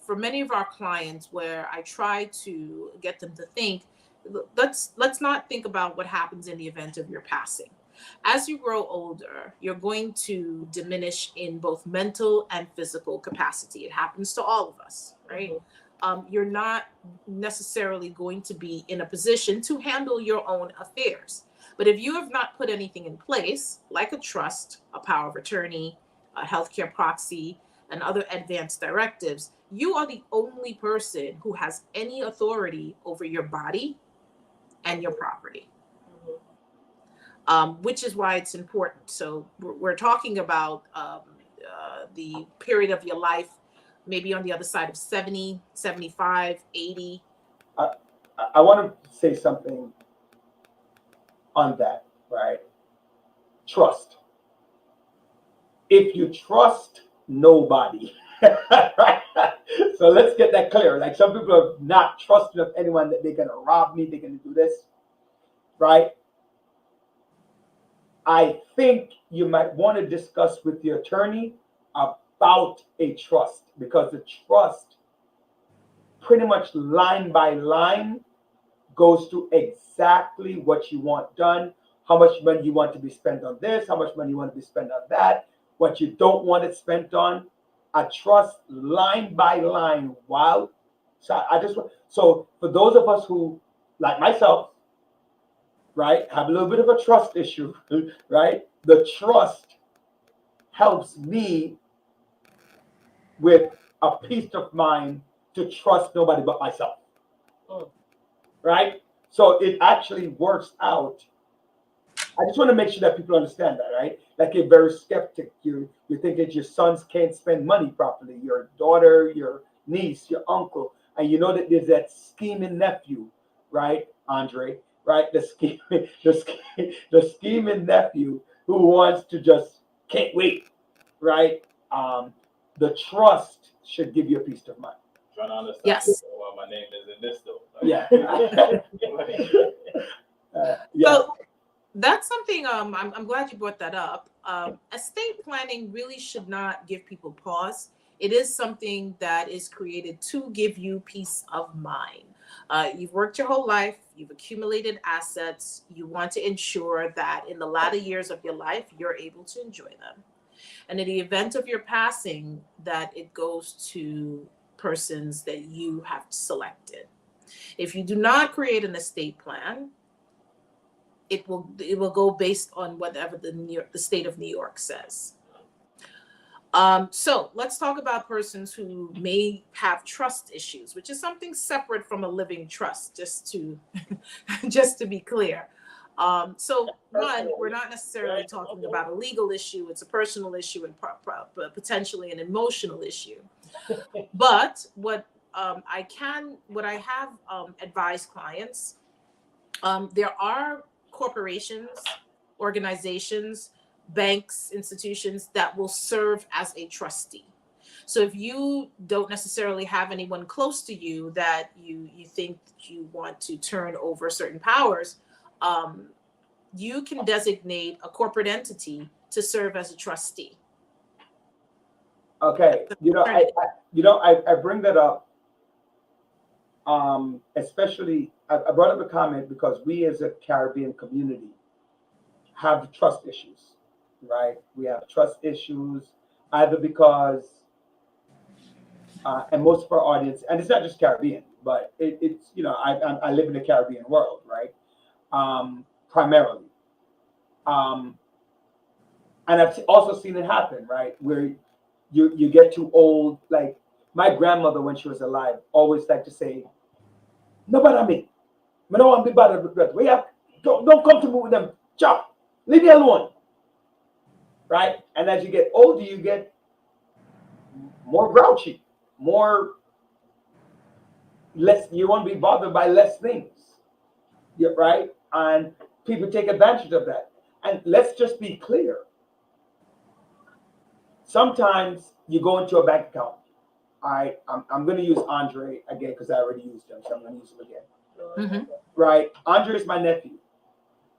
for many of our clients, where I try to get them to think, let's not think about what happens in the event of your passing. As you grow older, you're going to diminish in both mental and physical capacity. It happens to all of us, right? You're not necessarily going to be in a position to handle your own affairs. But if you have not put anything in place, like a trust, a power of attorney, a healthcare proxy, and other advanced directives, you are the only person who has any authority over your body and your property. Which is why it's important. So we're talking about the period of your life, maybe on the other side of 70, 75, 80. I want to say something on that, right? Trust. If you trust nobody, right? So let's get that clear. Like, some people are not trusting of anyone, that they're going to rob me, they're going to do this, right? I think you might want to discuss with your attorney about a trust, because the trust pretty much line by line goes to exactly what you want done, how much money you want to be spent on this, how much money you want to be spent on that, what you don't want it spent on. A trust line by line. Wow. So for those of us who, like myself, right, have a little bit of a trust issue, right? The trust helps me with a peace of mind to trust nobody but myself, right? So it actually works out. I just want to make sure that people understand that, right? Like, you're very skeptic. You think that your sons can't spend money properly, your daughter, your niece, your uncle, and you know that there's that scheming nephew, right, Andre? Right, the scheming nephew who wants to just can't wait, right? The trust should give you a peace of mind. Trying to understand Yes. why my name is in this though. Yeah. Yeah. So that's something I'm glad you brought that up. Estate planning really should not give people pause. It is something that is created to give you peace of mind. You've worked your whole life, you've accumulated assets, you want to ensure that in the latter years of your life, you're able to enjoy them. And in the event of your passing, that it goes to persons that you have selected. If you do not create an estate plan, it will go based on whatever the state of New York says. So let's talk about persons who may have trust issues, which is something separate from a living trust, just to be clear. So one, we're not necessarily talking about a legal issue. It's a personal issue and potentially an emotional issue. But what I have advised clients, there are corporations, organizations, banks, institutions that will serve as a trustee. So if you don't necessarily have anyone close to you that you think you want to turn over certain powers, you can designate a corporate entity to serve as a trustee. Okay, I bring that up, especially I brought up a comment because we as a Caribbean community have trust issues, right? We have trust issues, either because, and most of our audience, and it's not just Caribbean, but it's, I live in the Caribbean world, right? Primarily. And I've also seen it happen, right? Where you get too old. Like my grandmother, when she was alive, always liked to say, "Nobody me. I don't want to be bothered. We have don't come to me with them. Chop. Leave me alone." Right? And as you get older, you get more grouchy, less. You want to be bothered by less things. Yeah, right? And people take advantage of that. And let's just be clear. Sometimes you go into a bank account. I'm going to use Andre again because I already used him, so I'm going to use him again. Mhm. Right? Andre is my nephew.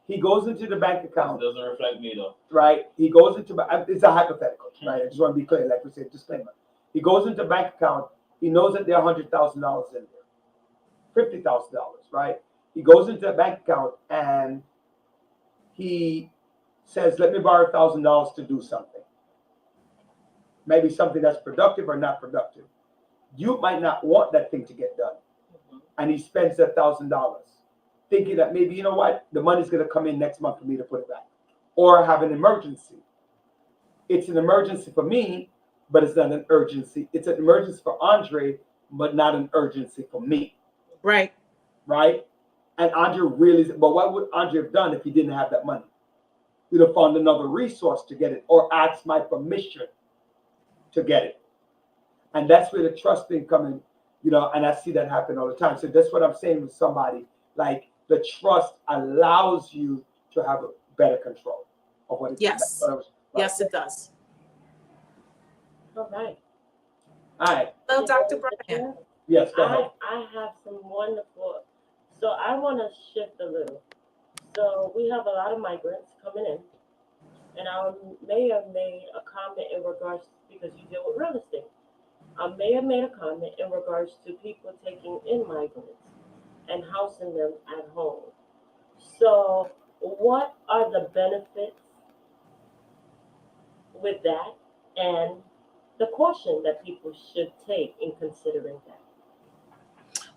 He goes into the bank It account. doesn't reflect me though. Right? He goes into, it's a hypothetical, right? I just want to be clear, like we said, disclaimer. He goes into bank account. He knows that there are $100,000 in there, $50,000, right? He goes into the bank account and he says, "Let me borrow $1,000 to do something." Maybe something that's productive or not productive. You might not want that thing to get done. And he spends that $1,000 thinking that maybe, you know what, the money's going to come in next month for me to put it back or have an emergency. It's an emergency for me, but it's not an urgency. It's an emergency for Andre, but not an urgency for me. Right. Right? And Andre but what would Andre have done if he didn't have that money? He'd have found another resource to get it or asked my permission to get it. And that's where the trust thing comes in, and I see that happen all the time. So that's what I'm saying with somebody. Like the trust allows you to have a better control of what it's Yes. Yes, it does. All right. All right. Hello, Dr. Brian. Yes, go ahead. I have some wonderful, so I want to shift a little. So we have a lot of migrants coming in, and I may have made a comment in regards, because you deal with real estate. I may have made a comment in regards to people taking in migrants and housing them at home. So what are the benefits with that and the caution that people should take in considering that?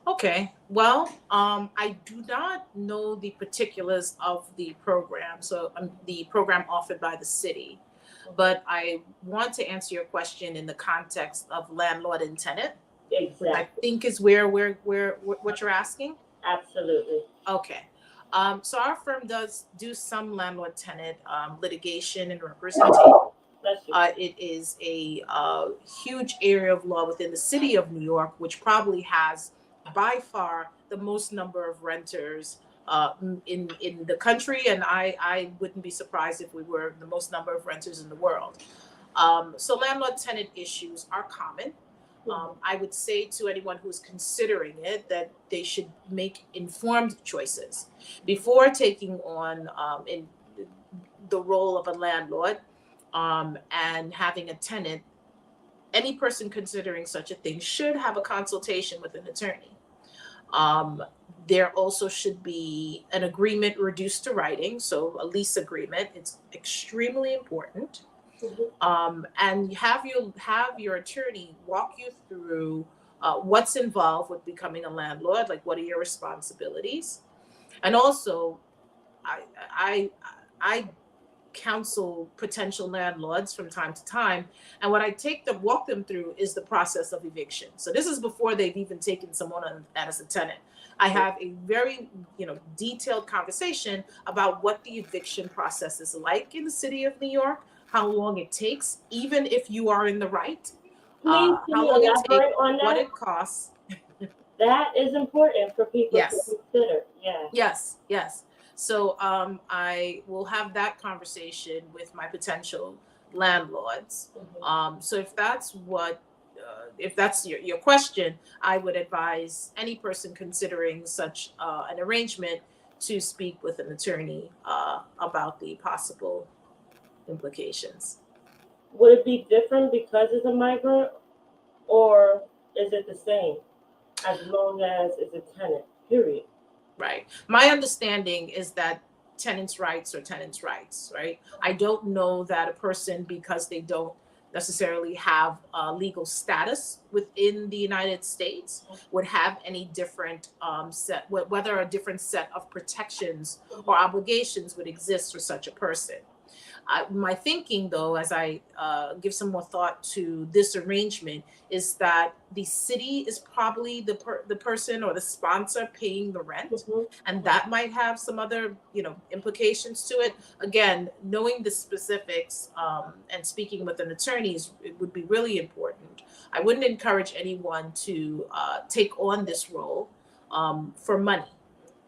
Okay, well, I do not know the particulars of the program, so the program offered by the city, but I want to answer your question in the context of landlord and tenant. Exactly. I think is where what you're asking. Absolutely. Okay, so our firm does do some landlord tenant litigation and representation. Bless you. It is a huge area of law within the city of New York, which probably has by far the most number of renters in the country, and I wouldn't be surprised if we were the most number of renters in the world. So landlord-tenant issues are common. I would say to anyone who's considering it that they should make informed choices before taking on in the role of a landlord and having a tenant. Any person considering such a thing should have a consultation with an attorney. There also should be an agreement reduced to writing, so a lease agreement. It's extremely important. And have your attorney walk you through what's involved with becoming a landlord, like what are your responsibilities, and also I counsel potential landlords from time to time, and what I walk them through is the process of eviction. So this is before they've even taken someone on as a tenant. I have a very detailed conversation about what the eviction process is like in the city of New York, how long it takes, even if you are in the right, Please, how can you long it elaborate takes, on what that? it costs. That is important for people Yes. to consider. Yeah. Yes. So I will have that conversation with my potential landlords. So if that's your question, I would advise any person considering such an arrangement to speak with an attorney about the possible implications. Would it be different because it's a migrant, or is it the same as long as it's a tenant, period? Right. My understanding is that tenants' rights are tenants' rights, right? I don't know that a person, because they don't necessarily have legal status within the United States would have any different whether a different set of protections or obligations would exist for such a person. My thinking, though, as I give some more thought to this arrangement, is that the city is probably the person or the sponsor paying the rent, and that might have some other, implications to it. Again, knowing the specifics and speaking with an attorney it would be really important. I wouldn't encourage anyone to take on this role for money.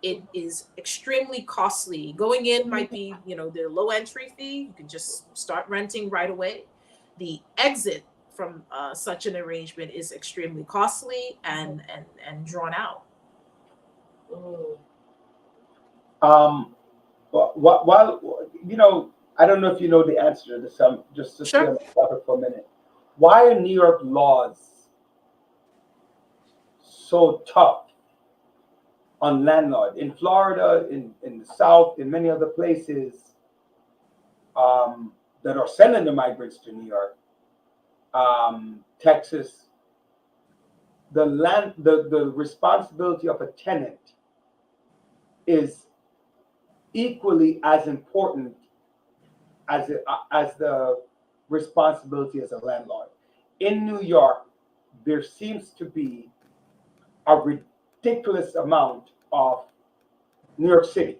It is extremely costly. Going in might be, the low entry fee. You can just start renting right away. The exit from such an arrangement is extremely costly and drawn out. While I don't know if you know the answer to this. Just to stay on the topic for a minute. Why are New York laws so tough on landlord? In Florida, in the South, in many other places that are sending the migrants to New York, Texas, the responsibility of a tenant is equally as important as the responsibility as a landlord. In New York, there seems to be a ridiculous amount of New York City,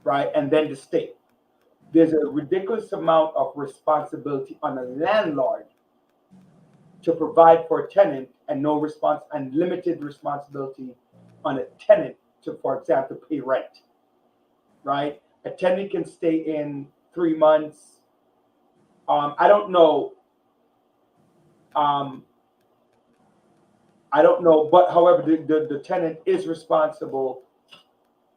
right? And then the state. There's a ridiculous amount of responsibility on a landlord to provide for a tenant and limited responsibility on a tenant to, for example, pay rent, right? A tenant can stay in 3 months. I don't know, but however, the tenant is responsible.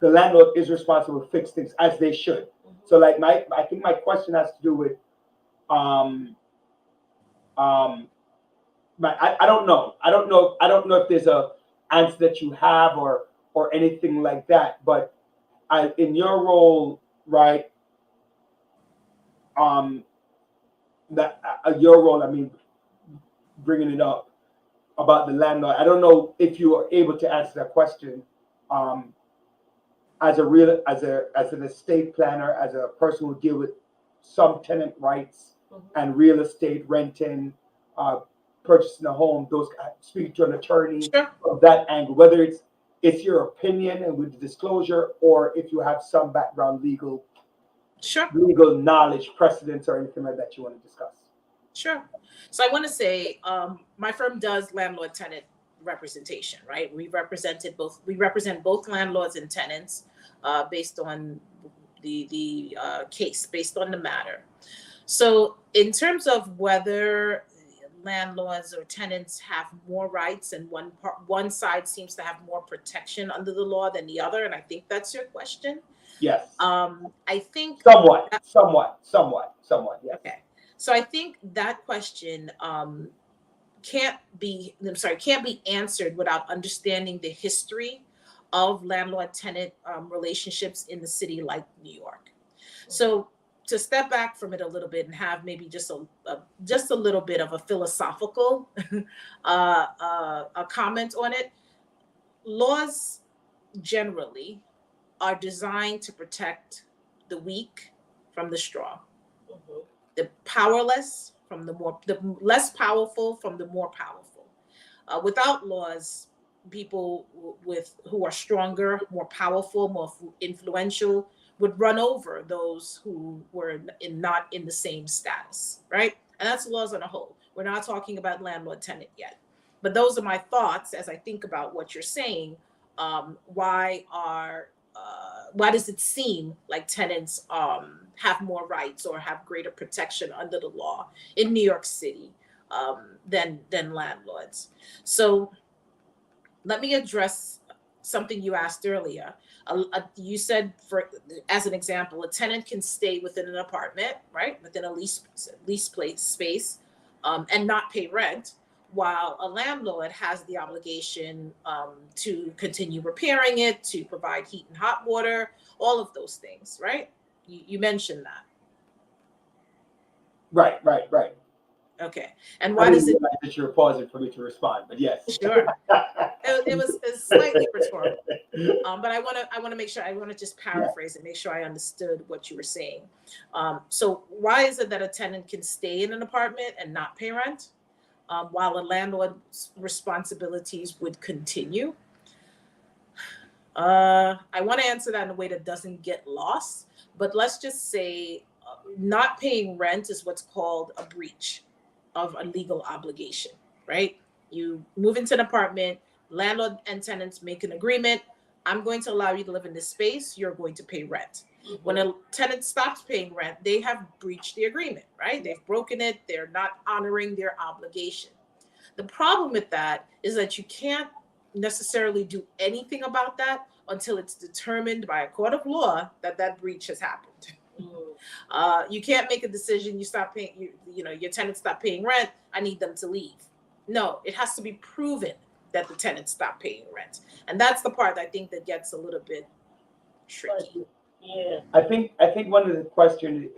The landlord is responsible to fix things as they should. So, like I think my question has to do with, I don't know if there's a answer that you have or anything like that. But in your role, right? Your role. I mean, bringing it up about the landlord. I don't know if you are able to answer that question. As an estate planner, as a person who deal with some tenant rights and real estate, renting, purchasing a home, speak to an attorney from that angle, whether it's your opinion and with the disclosure, or if you have some background legal knowledge, precedents, or anything like that you want to discuss. Sure. So I want to say my firm does landlord-tenant representation, right? We represent both landlords and tenants based on the case, based on the matter. So in terms of whether landlords or tenants have more rights and one side seems to have more protection under the law than the other, and I think that's your question. Yes. I think somewhat. Yes. Okay. So I think that question can't be answered without understanding the history of landlord-tenant relationships in the city like New York. So to step back from it a little bit and have maybe just a little bit of a philosophical a comment on it, laws generally are designed to protect the weak from the strong, the powerless from the less powerful from the more powerful. Without laws, people who are stronger, more powerful, more influential would run over those who were not in the same status, right? And that's laws on a whole. We're not talking about landlord-tenant yet. But those are my thoughts as I think about what you're saying. Why does it seem like tenants have more rights or have greater protection under the law in New York City than landlords? So let me address something you asked earlier. You said, as an example, a tenant can stay within an apartment, right, within a lease space, and not pay rent, while a landlord has the obligation to continue repairing it, to provide heat and hot water, all of those things, right? You mentioned that. Right. Okay. And I why didn't does it? realize that you were pausing for me to respond, but yes. Sure. It was slightly rhetorical. But I want to make sure, I want to just paraphrase and make sure I understood what you were saying. So why is it that a tenant can stay in an apartment and not pay rent, while a landlord's responsibilities would continue? I want to answer that in a way that doesn't get lost, but let's just say not paying rent is what's called a breach of a legal obligation, right? You move into an apartment, landlord and tenants make an agreement. I'm going to allow you to live in this space. You're going to pay rent. When a tenant stops paying rent, they have breached the agreement, right? They've broken it. They're not honoring their obligation. The problem with that is that you can't necessarily do anything about that until it's determined by a court of law that that breach has happened. You can't make a decision. You stop paying. Your tenants stop paying rent. I need them to leave. No, it has to be proven that the tenant stopped paying rent, and that's the part I think that gets a little bit tricky. Yeah. I think one of the questions,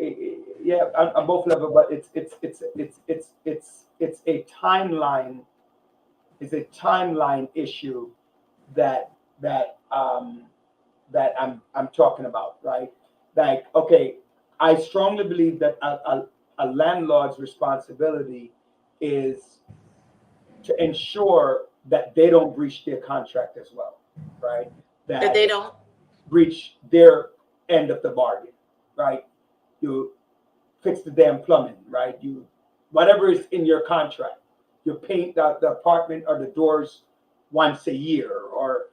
yeah, on both levels, but it's a timeline. It's a timeline issue that I'm talking about, right? Like, okay, I strongly believe that a landlord's responsibility is to ensure that they don't breach their contract as well, right? That they don't. Breach their end of the bargain, right? You fix the damn plumbing, right? You, whatever is in your contract, you paint the apartment or the doors once a year, or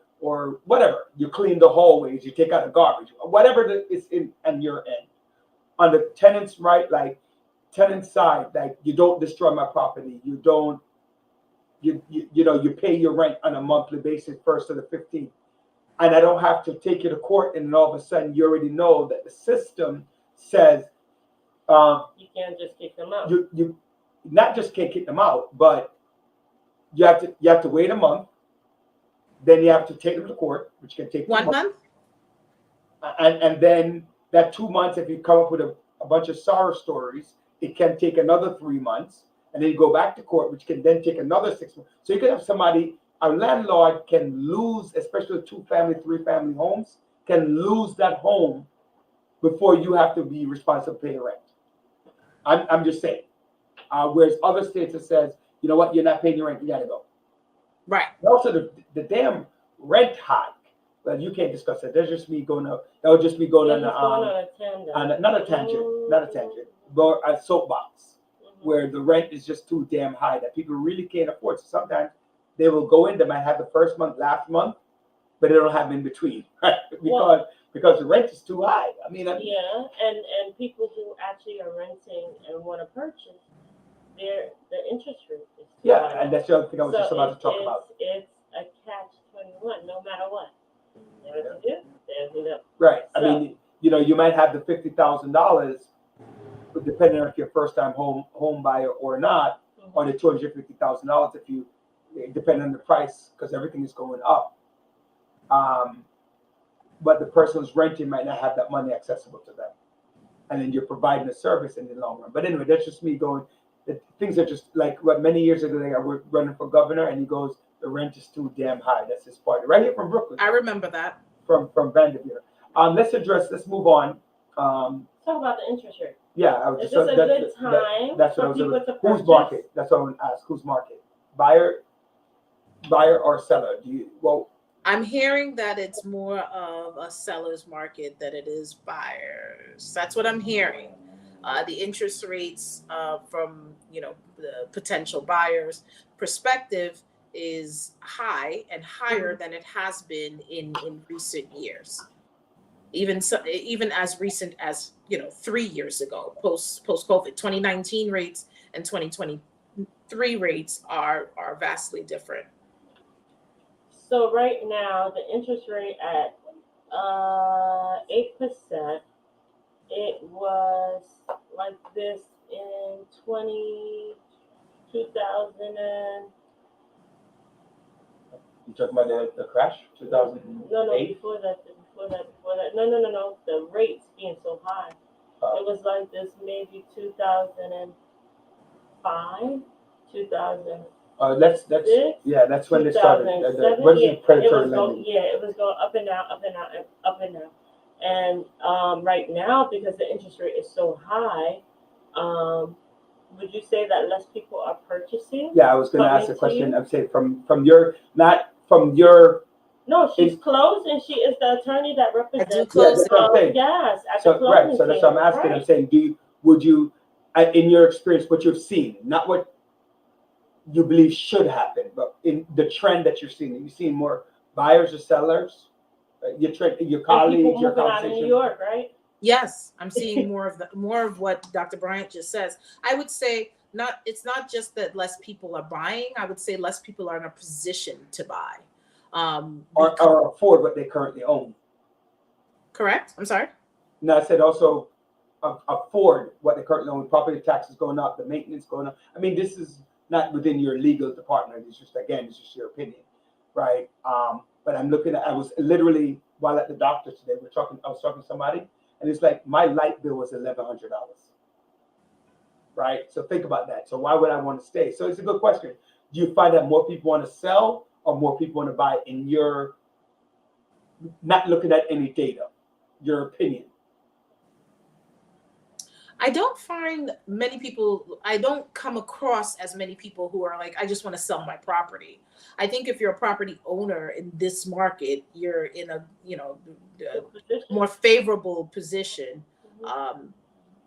whatever. You clean the hallways, you take out the garbage, whatever is in on your end. On the tenant's right, like tenant side, like you don't destroy my property. You don't, you pay your rent on a monthly basis, 1st to the 15th. And I don't have to take you to court, and then all of a sudden you already know that the system says You can't just kick them out. you not just can't kick them out, but you have to wait a month. Then you have to take them to court, which can take 1 month. and then that 2 months, if you come up with a bunch of sorrow stories, it can take another 3 months, and then you go back to court, which can then take another 6 months. So you can have somebody, a landlord can lose, especially 2-family, 3-family homes, can lose that home before you have to be responsible to pay rent. I'm just saying. Whereas other states it says, you know what, you're not paying your rent, you gotta go. Right. Also, the damn rent hike. Well, you can't discuss that. That's just me going up. That would just be going They're just going on a tangent. not a tangent, but a soapbox where the rent is just too damn high that people really can't afford. So sometimes they will go in, they might have the first month, last month, but they don't have in between, right? Because the rent is too high. I mean, Yeah, and people who actually are renting and want to purchase, the interest rate is too yeah, high. and that's the other thing I was So just about to talk about. It's a catch-21, no matter what. There's a do, there's a Right. I So- mean, you might have the $50,000, depending on if you're a first-time home buyer or not, or the $250,000 if you, depending on the price, because everything is going up. But the person who's renting might not have that money accessible to them, and then you're providing a service in the long run. But anyway, that's just me going. Things are just like what many years ago I was running for governor, and he goes, "The rent is too damn high." That's his party right here from Brooklyn. I remember that. From Vanderbilt. Let's move on. Talk about the interest rate. Yeah, I was Is just this a good time that's what I for was people to whose purchase? market? That's what I want to ask. Whose market? Buyer or seller? I'm hearing that it's more of a seller's market than it is buyers. That's what I'm hearing. The interest rates from the potential buyers' perspective is high and higher than it has been in recent years. Even as recent as 3 years ago, post COVID, 2019 rates and 2023 rates are vastly different. So right now, the interest rate at 8%. It was like this in 2000 and You talking about the crash, 2008? no, before that. No. The rates being so high. It was like this maybe 2000 and 2005, 2000. That's Six, yeah, that's when they started. 2007, When's yeah, the predatory it was going, lending? yeah, it was going up and down, up and down, and up and down. And right now, because the interest rate is so high, would you say that less people are purchasing? Yeah, I was going to ask the Coming to question. you? I'm saying from your, not from your. No, she's It- closed, and she is the attorney that I do represents. Yeah, close. that's what I'm saying. Yes, at So the closing right, so that's what I'm asking. I'm right. saying, would you, in your experience, what you've seen, not what you believe should happen, but in the trend that you're seeing, are you seeing more buyers or sellers? Your trend, your And colleagues, people your moving out of conversation. New York, right? Yes, I'm seeing more of what Dr. Bryant just says. I would say it's not just that less people are buying. I would say less people are in a position to buy. Or afford what they currently own. Correct? I'm sorry. And I said also afford what they currently own. Property taxes going up, the maintenance going up. I mean, this is not within your legal department. It's just, again, it's just your opinion, right? But I'm looking at, I was literally, while at the doctor today, I was talking to somebody, and it's like, my light bill was $1,100, right? So think about that. So why would I want to stay? So it's a good question. Do you find that more people want to sell or more people want to buy, in your, not looking at any data, your opinion? I don't find many people, I don't come across as many people who are like, I just want to sell my property. I think if you're a property owner in this market, you're in a, more favorable position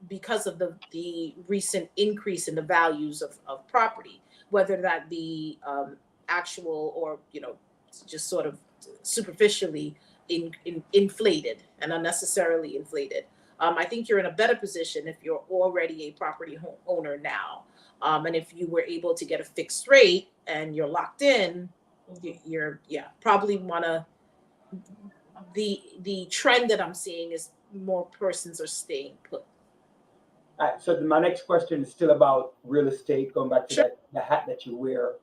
because of the recent increase in the values of property, whether that be actual or, just sort of superficially inflated and unnecessarily inflated. I think you're in a better position if you're already a property owner now. And if you were able to get a fixed rate and you're locked in, you're probably the trend that I'm seeing is more persons are staying put. All right, so my next question is still about real estate, going back to Sure. the hat that you wear.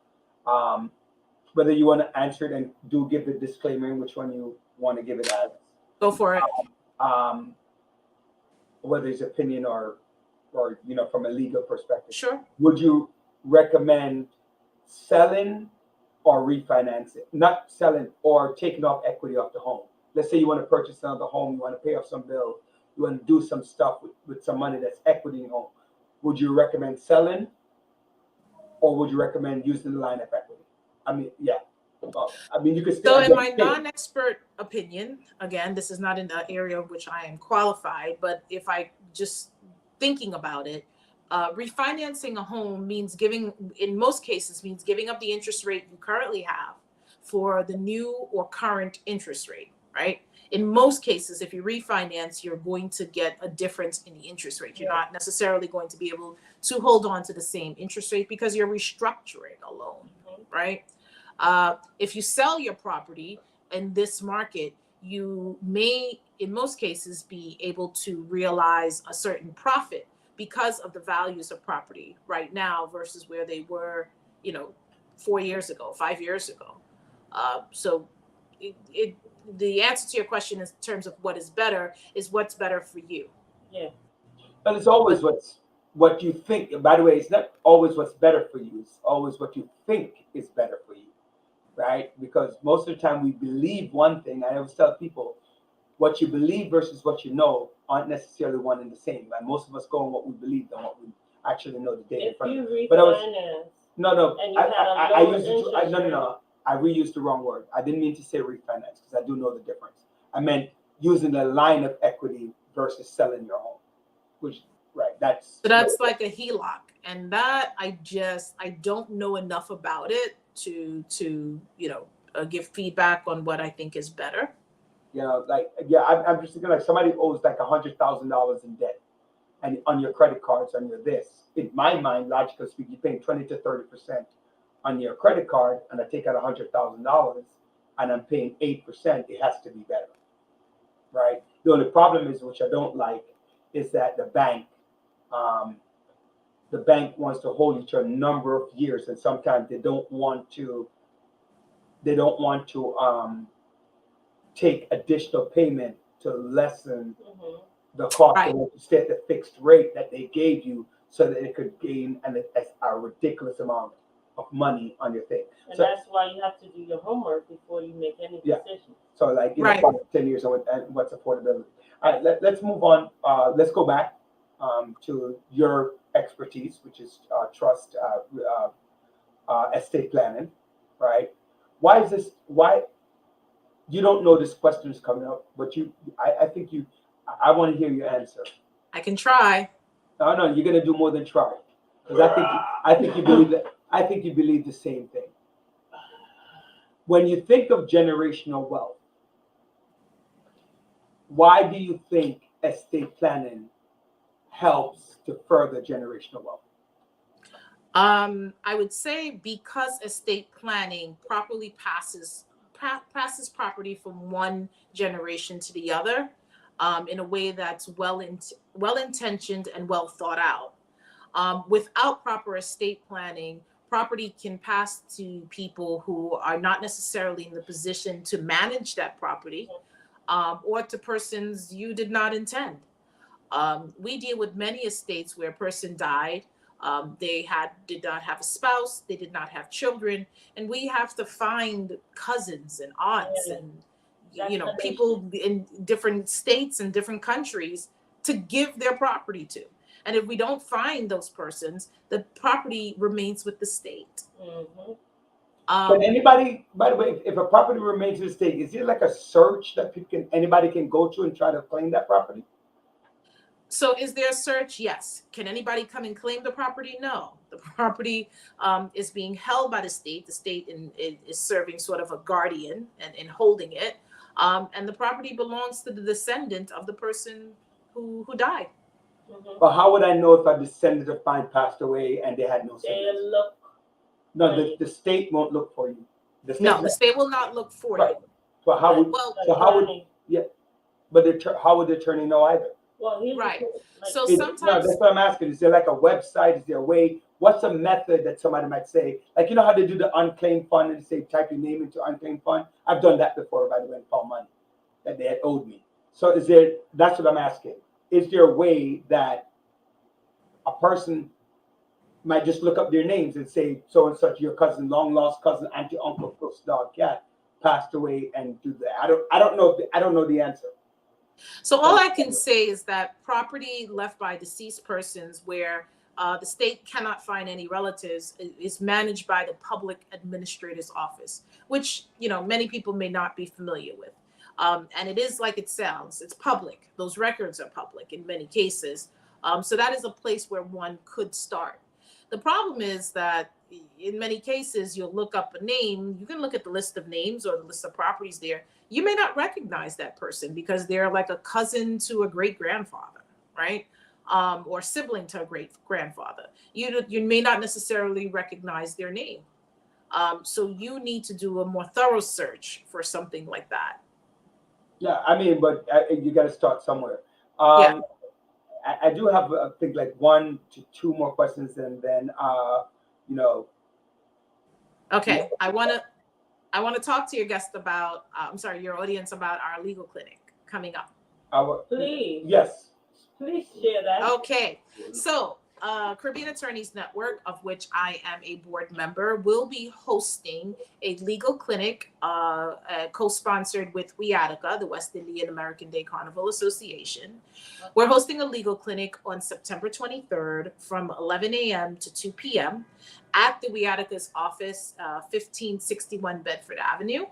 Whether you want to answer it and do give the disclaimer in which one you want to give it as. Go for it. Whether it's opinion or from a legal perspective. Sure. Would you recommend selling or refinancing? Not selling or taking off equity off the home. Let's say you want to purchase another home, you want to pay off some bill, you want to do some stuff with some money that's equity in home. Would you recommend selling or would you recommend using the line of equity? I mean, yeah. You could So in my non-expert opinion, again, this is not in the area of which I am qualified, but if I just thinking about it, refinancing a home in most cases means giving up the interest rate you currently have for the new or current interest rate, right? In most cases, if you refinance, you're going to get a difference in the interest rate. You're not necessarily going to be able to hold on to the same interest rate because you're restructuring a loan, right? If you sell your property in this market, you may, in most cases, be able to realize a certain profit because of the values of property right now versus where they were, 4 years ago, 5 years ago. So the answer to your question in terms of what is better is what's better for you. Yeah. But it's always what you think. By the way, it's not always what's better for you. It's always what you think is better for you, right? Because most of the time we believe one thing. I always tell people, what you believe versus what you know aren't necessarily one and the same. Right? Most of us go on what we believe than what we actually know the data in If front you of. refinance, But no. and you had a lower interest rate. No. I reused the wrong word. I didn't mean to say refinance because I do know the difference. I meant using the line of equity versus selling your home, that's like a HELOC, and that I don't know enough about it to give feedback on what I think is better. I'm just thinking like somebody owes like $100,000 in debt, and on your credit cards, on your this. In my mind, logically speaking, you're paying 20 to 30% on your credit card, and I take out $100,000, and I'm paying 8%. It has to be better, right? The only problem is, which I don't like, is that the bank wants to hold you to a number of years, and sometimes they don't want to take additional payment to lessen the cost Right. to stay at the fixed rate that they gave you so that it could gain a ridiculous amount of money on your thing. And So, that's why you have to do your homework before you make any Yeah. decisions. so like, Right. 10 years and what's affordability. All right, let's move on. Let's go back to your expertise, which is trust, estate planning, right? Why is this? Why you don't know this question is coming up, but I think I want to hear your answer. I can try. No, you're gonna do more than try, because I think you believe that. I think you believe the same thing. When you think of generational wealth, why do you think estate planning helps to further generational wealth? I would say because estate planning properly passes property from one generation to the other, in a way that's well intentioned and well thought out. Without proper estate planning, property can pass to people who are not necessarily in the position to manage that property, or to persons you did not intend. We deal with many estates where a person died. They did not have a spouse, they did not have children, and we have to find cousins and aunts and people in different states and different countries to give their property to. And if we don't find those persons, the property remains with the state. Mm-hmm. Can anybody, by the way, if a property remains in the state, is there like a search that anybody can go to and try to claim that property? So is there a search? Yes. Can anybody come and claim the property? No. The property is being held by the state. The state is serving sort of a guardian and holding it. And the property belongs to the descendant of the person who died. Mm-hmm. But how would I know if a descendant of mine passed away and they had no They siblings? look. No, the state won't look for you. The state No, the state will not look for Right. you. So how would Well, how would the attorney know either? Well, here's Right. the thing, like, So No, sometimes, that's what I'm asking. Is there like a website? Is there a way? What's a method that somebody might say? Like, you know how they do the unclaimed fund and say type your name into unclaimed fund? I've done that before, by the way, and found money that they had owed me. So that's what I'm asking. Is there a way that a person might just look up their names and say, so and such, your cousin, long lost cousin, auntie, uncle, close dog, cat, passed away, and do that? I don't know the answer. so all I can say is that property left by deceased persons where the state cannot find any relatives is managed by the public administrator's office, which many people may not be familiar with. And it is like it sounds. It's public. Those records are public in many cases. So that is a place where one could start. The problem is that in many cases, you'll look up a name. You can look at the list of names or the list of properties there. You may not recognize that person because they're like a cousin to a great grandfather, right? Or sibling to a great grandfather. You may not necessarily recognize their name. So you need to do a more thorough search for something like that. Yeah, I mean, but you got to start somewhere. Yeah. I do have, I think, like 1 to 2 more questions, and then, Okay, I want to talk to your guest about, your audience about our legal clinic coming up. Please. Yes. Please share that. Okay, so Caribbean Attorneys Network, of which I am a board member, will be hosting a legal clinic co-sponsored with WIATICA, the West Indian American Day Carnival Association. We're hosting a legal clinic on September 23rd from 11 a.m. to 2 p.m. at the WIATICA's office, 1561 Bedford Avenue.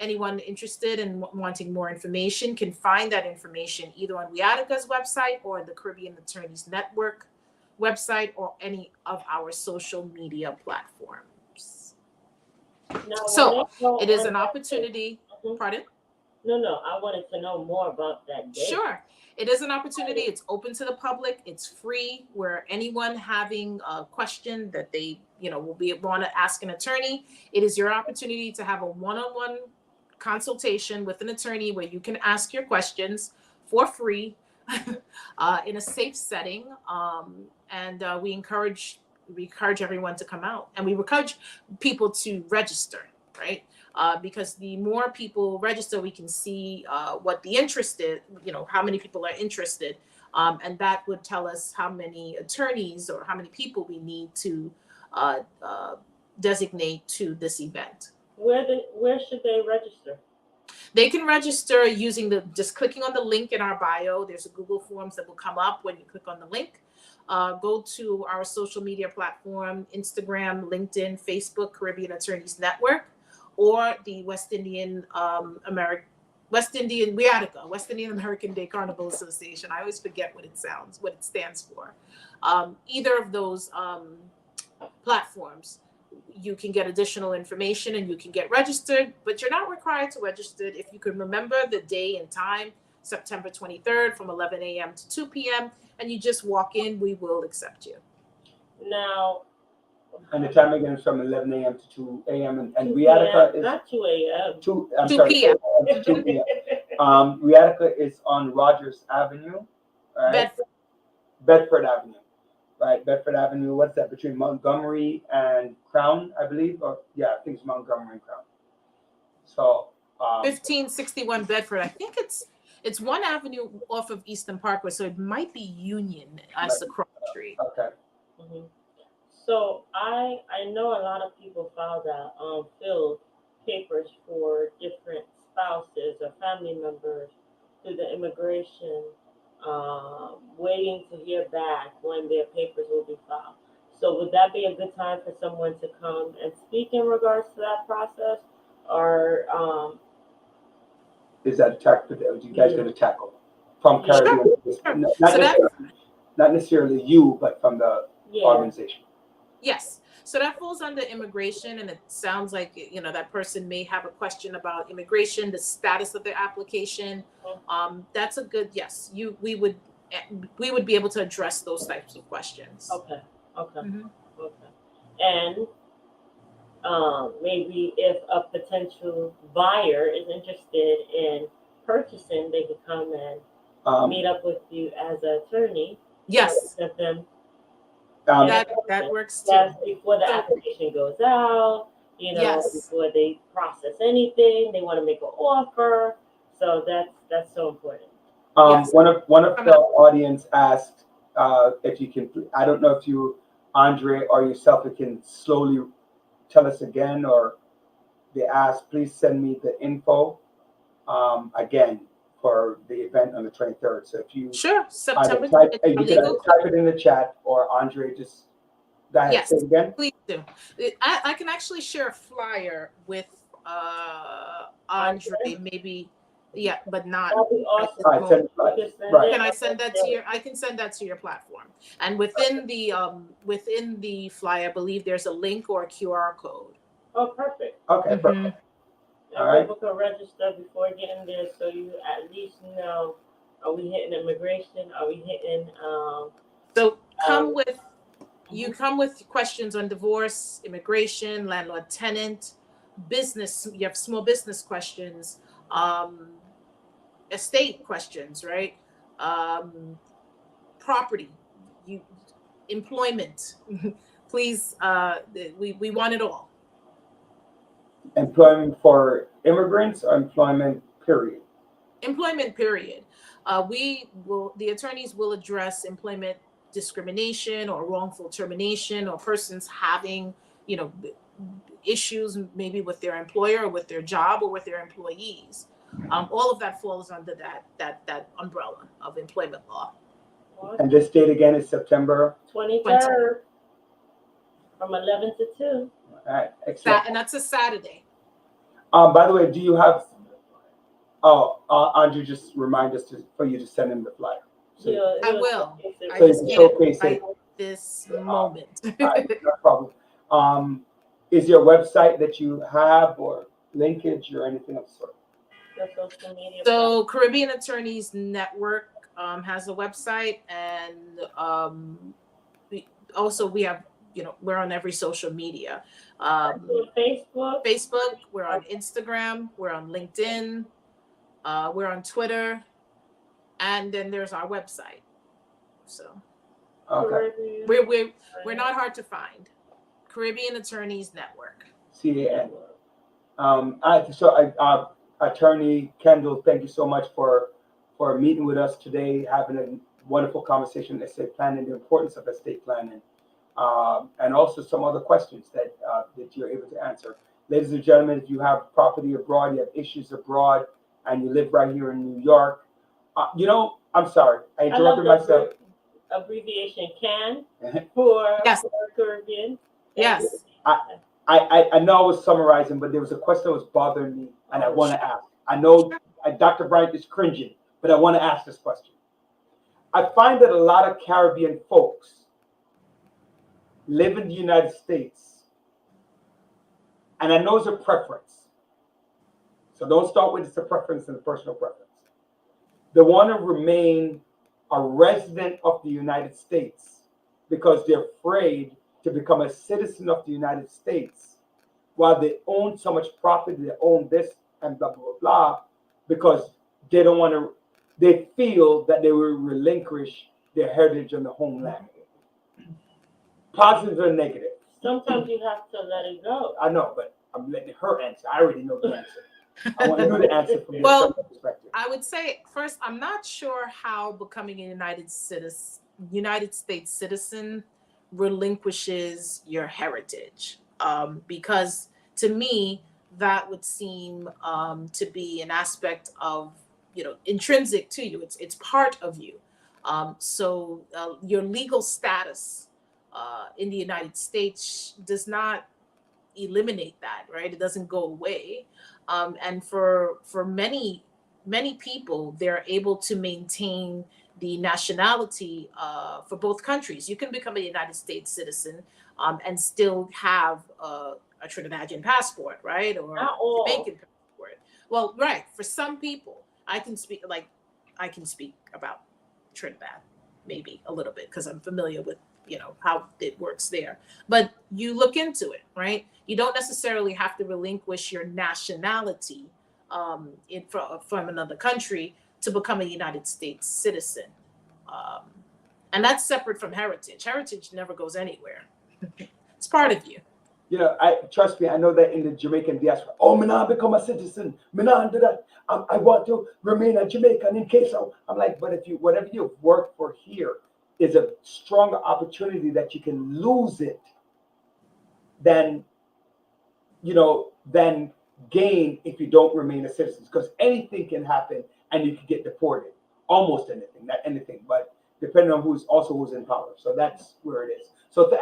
Anyone interested in wanting more information can find that information either on WIATICA's website or the Caribbean Attorneys Network website or any of our social media platforms. Now, So when they it is go an on opportunity. that day- Pardon? No, I wanted to know more about that day. Sure. It is an opportunity. It's open to the public. It's free. Where anyone having a question that they, will want to ask an attorney, it is your opportunity to have a one-on-one consultation with an attorney where you can ask your questions for free in a safe setting. And we encourage everyone to come out, and we encourage people to register, right? Because the more people register, we can see what the interest is, how many people are interested. And that would tell us how many attorneys or how many people we need to designate to this event. Where should they register? They can register using just clicking on the link in our bio. There's a Google Forms that will come up when you click on the link. Go to our social media platform, Instagram, LinkedIn, Facebook, Caribbean Attorneys Network, or the West Indian WIADCA, West Indian American Day Carnival Association. I always forget what it stands for. Either of those platforms, you can get additional information and you can get registered, but you're not required to register. If you can remember the day and time, September 23rd from 11 a.m. to 2 p.m., and you just walk in, we will accept you. Now, And the time again is from 11 a.m. to 2 a.m. And 2 WIADCA p.m., is not 2 a.m. 2 p.m. to 2 p.m. WIADCA is on Rogers Avenue, right? Bedford Avenue, right? Bedford Avenue. What's that, between Montgomery and Crown, I believe? Or yeah, I think it's Montgomery and Crown. So 1561 Bedford. I think it's one avenue off of Eastern Parkway, so it might be Union as the cross street. okay. Mhm. So I know a lot of people filled papers for different spouses or family members through the immigration, waiting to hear back when their papers will be filed. So would that be a good time for someone to come and speak in regards to that process, or Is that attack that you guys going to tackle from Sure. Caribbean? So Not necessarily you, but from the yeah? organization. Yes. So that falls under immigration, and it sounds like that person may have a question about immigration, the status of their application. That's a good yes. We would be able to address those types of questions. Okay. Mhm. Okay. And maybe if a potential buyer is interested in purchasing, they could come and meet up with you as an attorney. Yes, Represent them. that works too. That's before the application goes out, Yes. before they process anything, they want to make an offer. So that's so important. Yes. One of the audience asked if you can. I don't know if you, Andre, or yourself, you can slowly tell us again, or they asked, please send me the info again for the event on the 23rd. So if you Sure. September. you could legal type it in the chat, or Andre just go ahead, Yes. say it again. Please do. I can actually share a flyer with Andre, maybe, yeah, but not. That'd be awesome. All right, send it, right. You send Right. it. Can I send that to your? I can send that to your platform. And within the flyer, I believe there's a link or a QR code. Oh, perfect. Okay, Mhm. perfect. And All right. people can register before getting there, so you at least know: are we hitting immigration? Are we hitting? So you come with questions on divorce, immigration, landlord tenant, business. You have small business questions, estate questions, right? Property, employment. Please, we want it all. Employment for immigrants or employment period? Employment period. The attorneys will address employment discrimination or wrongful termination, or persons having, issues maybe with their employer or with their job or with their employees. All of that falls under that umbrella of employment law. And this date again is September. 23rd from 11 to 2. All right, excellent. And that's a Saturday. By the way, do you have? Oh, Andrew just remind us for you to send him the flyer. So, I will. I so just you can't showcase it. right this moment. All right, no problem. Is there a website that you have, or linkage, or anything of the sort? The social media. So Caribbean Attorneys Network has a website, and we have, we're on every social media. Facebook. We're on Instagram, we're on LinkedIn, we're on Twitter, and then there's our website. So Okay. Caribbean. we're not hard to find. Caribbean Attorneys Network. CAN. Attorney Kendall, thank you so much for meeting with us today, having a wonderful conversation on estate planning, the importance of estate planning, and also some other questions that you're able to answer. Ladies and gentlemen, if you have property abroad, you have issues abroad, and you live right here in New York, I'm sorry, I interrupted myself. Abbreviation CAN for Yes. Caribbean. Yes. I know I was summarizing, but there was a question that was bothering me, and I want to ask. I know Dr. Bryant is cringing, but I want to ask this question. I find that a lot of Caribbean folks live in the United States, and I know it's a preference. So don't start with it's a preference and a personal preference. They want to remain a resident of the United States because they're afraid to become a citizen of the United States while they own so much property, they own this and blah, blah, blah, blah, because they don't want to, they feel that they will relinquish their heritage on the homeland. Positive or negative? Sometimes you have to let it go. I know, but I'm letting her answer. I already know the answer. I want to know the answer from your Well, perspective. I would say first, I'm not sure how becoming a United States citizen relinquishes your heritage, because to me that would seem to be an aspect of intrinsic to you. It's part of you. So your legal status in the United States does not eliminate that, right? It doesn't go away. And for many people, they're able to maintain the nationality for both countries. You can become a United States citizen and still have a Trinidadian passport, right? Or Not all. Jamaican passport. Well, right. For some people, I can speak about Trinidad maybe a little bit because I'm familiar with how it works there. But you look into it, right? You don't necessarily have to relinquish your nationality from another country to become a United States citizen. And that's separate from heritage. Heritage never goes anywhere. It's part of you. Trust me, I know that in the Jamaican diaspora, me not become a citizen, me not do that. I want to remain a Jamaican in case I'm like, but whatever you've worked for here is a stronger opportunity that you can lose it than gain if you don't remain a citizen, because anything can happen and you can get deported. Almost anything, not anything, but depending on who's in power. So that's where it is. So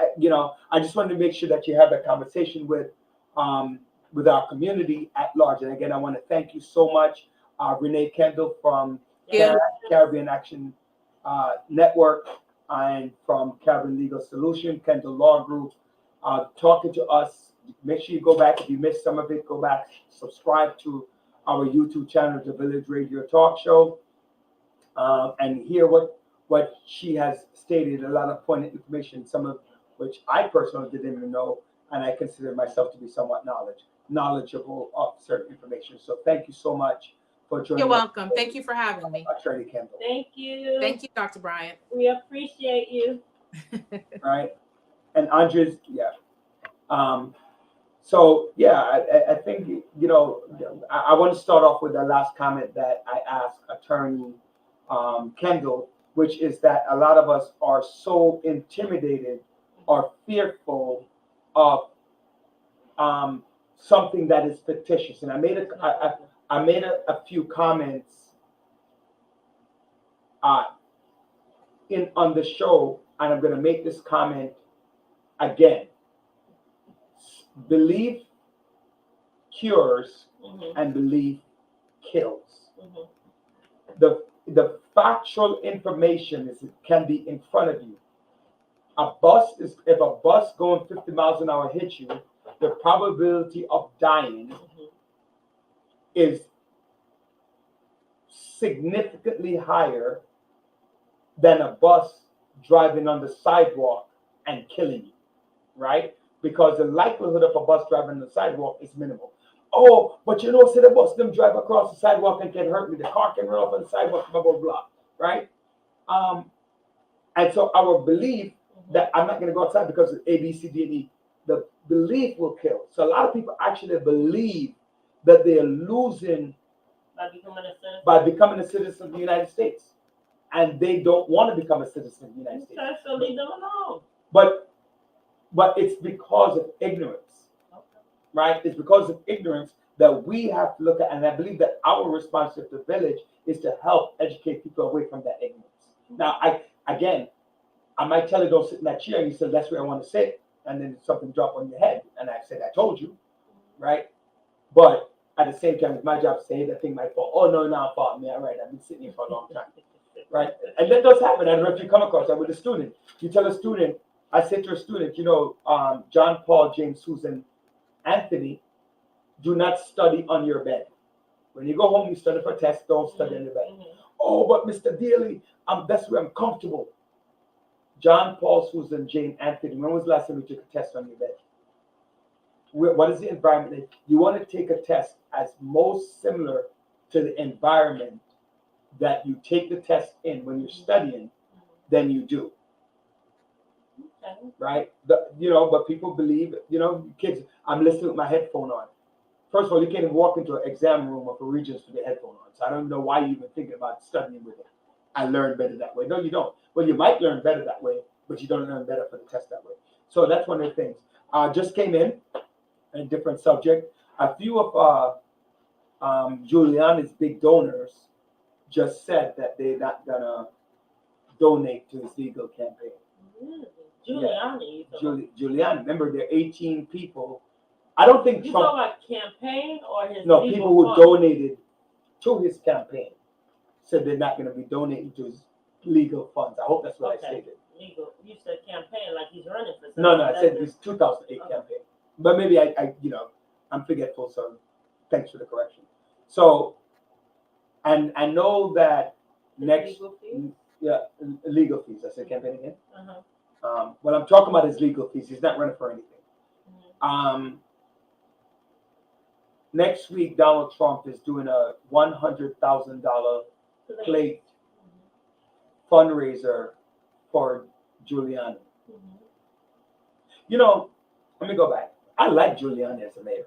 I just wanted to make sure that you have that conversation with our community at large. And again, I want to thank you so much, Renee Kendall from Caribbean Action Network and from Caribbean Legal Solution, Kendall Law Group, talking to us. Make sure you go back. If you missed some of it, go back, subscribe to our YouTube channel, The Village Radio Talk Show, and hear what she has stated, a lot of pointed information, some of which I personally didn't even know, and I consider myself to be somewhat knowledgeable of certain information. So thank you so much for joining. You're welcome. Thank you for having me. Attorney Kendall. Thank you. Thank you, Dr. Bryant. We appreciate you. Right? And Andres, yeah. So yeah, I think I want to start off with the last comment that I asked Attorney Kendall, which is that a lot of us are so intimidated or fearful of something that is fictitious. And I made a few comments on the show, and I'm going to make this comment again. Belief cures and belief kills. The factual information can be in front of you. If a bus going 50 miles an hour hits you, the probability of dying is significantly higher than a bus driving on the sidewalk and killing you, right? Because the likelihood of a bus driving on the sidewalk is minimal. Oh, but say the bus them drive across the sidewalk and can hurt me. The car can run off on the sidewalk, blah, blah, blah, right? And so our belief that I'm not going to go outside because of A, B, C, D, and E, the belief will kill. So a lot of people actually believe that they are losing by becoming a citizen of the United States. and they don't want to become a citizen of the United States. Okay, so leave them alone. But it's because of ignorance, Okay. right? It's because of ignorance that we have to look at, and I believe that our responsibility to the village is to help educate people away from that ignorance. Now, I might tell you don't sit in that chair, and you said that's where I want to sit, and then something drop on your head, and I said I told you, right? But at the same time, it's my job to say, hey, that thing might fall. Oh no, not fault me. All right, I've been sitting here for a long time, right? And that does happen. I don't know if you come across that with a student. You tell a student, I say to a student, John, Paul, James, Susan, Anthony, do not study on your bed. When you go home, you study for a test. Don't study on your bed. Mhm. Oh, but Mr. Daly, that's where I'm comfortable. John, Paul, Susan, Jane, Anthony, when was the last time you took a test on your bed? What is the environment? You want to take a test as most similar to the environment that you take the test in when you're studying than you do, Okay. right? But people believe, kids, I'm listening with my headphone on. First of all, you can't even walk into an exam room of a Regents with your headphone on. So I don't know why you're even thinking about studying with it. I learned better that way. No, you don't. Well, you might learn better that way, but you don't learn better for the test that way. So that's one of the things. Just came in a different subject. A few of Giuliani's big donors just said that they're not gonna donate to his legal campaign. Really? Giuliani. Giuliani, remember, there are 18 people. I don't think You Trump. talking about campaign or his No, legal people who fund? donated to his campaign said they're not going to be donating to his legal funds. I hope that's what I Okay. stated. Legal. You said campaign like he's running for something. No, I said That's his 2008 campaign. But maybe I'm forgetful, so thanks for the correction. So, and I know that his next, legal fee? legal fees. I said campaign again. Uh-huh. What I'm talking about is legal fees. He's not running for anything. Mhm. Next week, Donald Trump is doing a $100,000 plate fundraiser for Giuliani. Mhm. Let me go back. I like Giuliani as a mayor.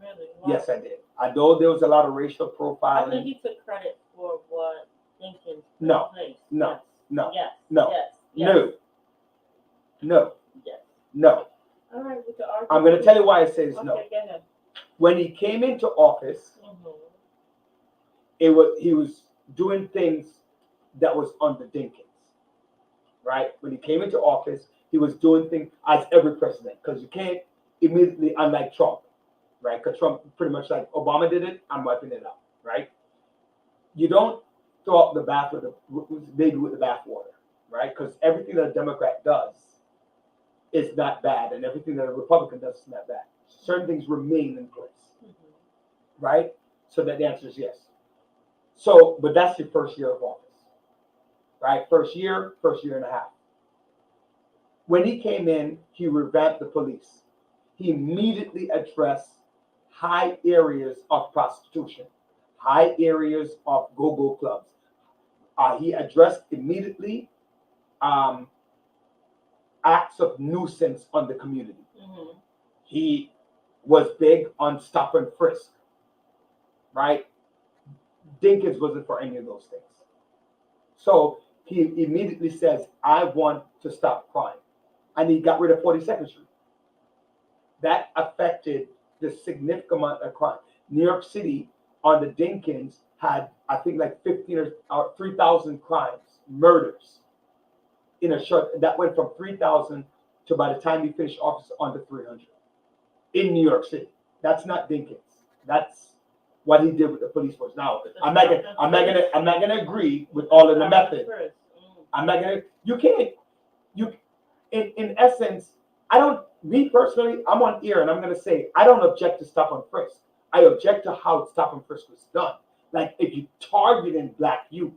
Really? Why? Yes, I did. I know there was a lot of racial I think profiling. he took credit for what Lincoln No, placed. no, Yes. no, Yes. no, Yes. no, no, Yes. no. All right, we can argue. I'm going to tell you why I say this Okay, no. go ahead. When he came into office, Mhm. he was doing things that was under Dinkins, right? When he came into office, he was doing things as every president, because you can't immediately, unlike Trump, right? Because Trump pretty much like Obama did it, I'm wiping it out, right? You don't throw out the bath with the baby with the bathwater, right? Because everything that a Democrat does is not bad, and everything that a Republican does is not bad. Certain things remain in place, Mhm. right? So that the answer is yes. So, but that's your first year of office, right? First year and a half. When he came in, he revamped the police. He immediately addressed high areas of prostitution, high areas of go-go clubs. He addressed immediately acts of nuisance on the community. Mhm. He was big on stop and frisk, right? Dinkins wasn't for any of those things. So he immediately says, I want to stop crime. And he got rid of 42nd Street. That affected the significant amount of crime. New York City on the Dinkins had, I think, like 15 or 3,000 crimes, murders. That went from 3,000 to, by the time he finished office, under 300 in New York City. That's not Dinkins. That's what he did with the police force. Now, I'm not gonna agree with all of the methods. I'm not gonna. You can't. In essence, me personally, I'm on ear, and I'm gonna say I don't object to stop and frisk. I object to how stop and frisk was done. Like if you targeting black youth,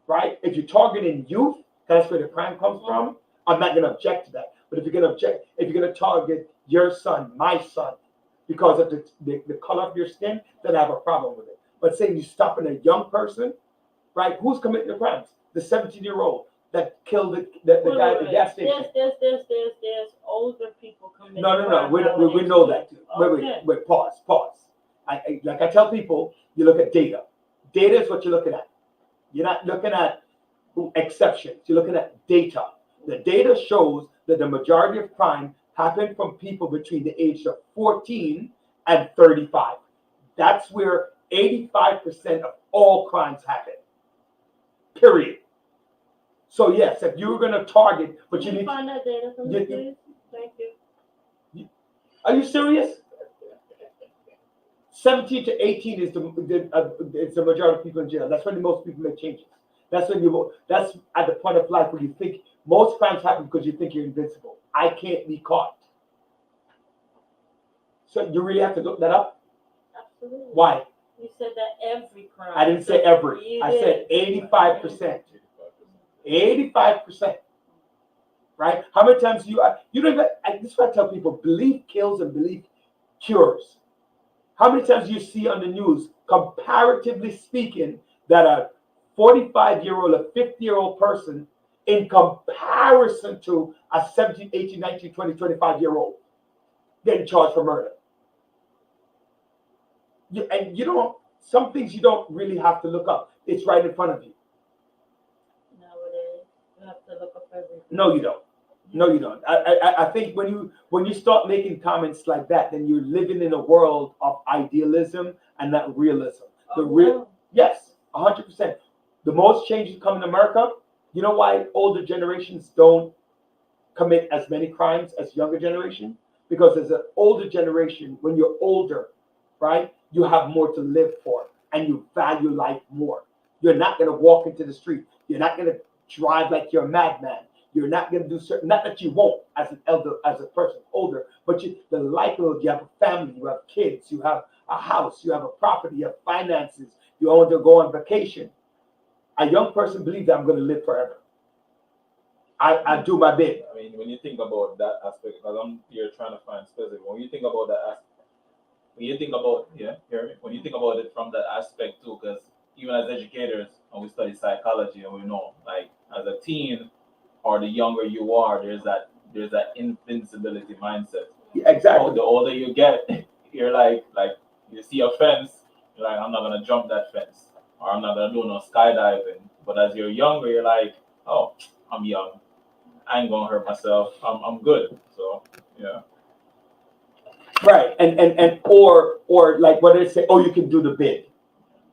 right? If you're targeting youth, that's where the crime comes from. I'm not gonna object to that. But if you're gonna target your son, my son, because of the color of your skin, then I have a problem with it. But saying you're stopping a young person, right? Who's committing the crimes? The 17-year-old that killed the guy at the gas station. There's older people committing No. crimes We nowadays, know too. that too. Okay. Wait. Pause. Like I tell people, you look at data. Data is what you're looking at. You're not looking at exceptions. You're looking at data. The data shows that the majority of crime happened from people between the age of 14 and 35. That's where 85% of all crimes happen. Period. So yes, if you're going to target, but you Can you need. find that data for me, please? Thank you. Are you serious? 17 to 18 is it's the majority of people in jail. That's when the most people make changes. That's at the point of life where you think most crimes happen because you think you're invincible. I can't be caught. So you really have to look that up. Absolutely. Why? You said that every crime. I didn't say every. I said 85%. 85%. Right? How many times you don't even, this is what I tell people, belief kills and belief cures. How many times you see on the news, comparatively speaking, that a 45-year-old, a 50-year-old person in comparison to a 17, 18, 19, 20, 25-year-old getting charged for murder? Some things you don't really have to look up. It's right in front of you. Nowadays, you have to look up everything. No, you don't. No, you don't. I think when you start making comments like that, then you're living in a world of idealism and not realism. Yes, 100%. The most changes come in America. You know why older generations don't commit as many crimes as younger generation? Because as an older generation, when you're older, right, you have more to live for and you value life more. You're not going to walk into the street. You're not going to drive like you're a madman. You're not going to do certain, not that you won't as an elder, as a person older, but the likelihood you have a family, you have kids, you have a house, you have a property, you have finances, you want to go on vacation. A young person believes that I'm going to live forever. I do my bit. I mean, when you think about that aspect, because I'm here trying to find specific. When you think about that aspect, when you think about when you think about it from that aspect too, because even as educators, and we study psychology, and we know, like, as a teen or the younger you are, there's that invincibility mindset. Yeah, exactly. The older you get, you're like you see a fence, you're like, I'm not gonna jump that fence, or I'm not gonna do no skydiving. But as you're younger, you're like, oh, I'm young, I ain't gonna hurt myself. I'm good. So yeah. Right, and or like what they say, oh, you can do the bid.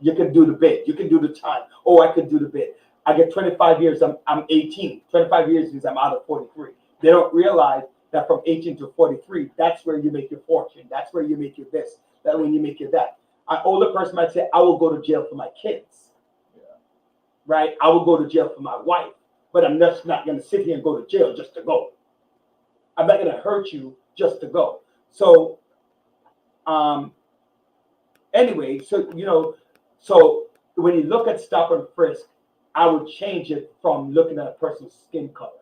You can do the bid. You can do the time. Oh, I could do the bid. I get 25 years. I'm 18. 25 years means I'm out of 43. They don't realize that from 18 to 43, that's where you make your fortune. That's where you make your this. That when you make your that. An older person might say, I will go to jail for my kids. Yeah. Right? I will go to jail for my wife. But I'm just not going to sit here and go to jail just to go. I'm not going to hurt you just to go. So, anyway, so when you look at stop and frisk, I would change it from looking at a person's skin color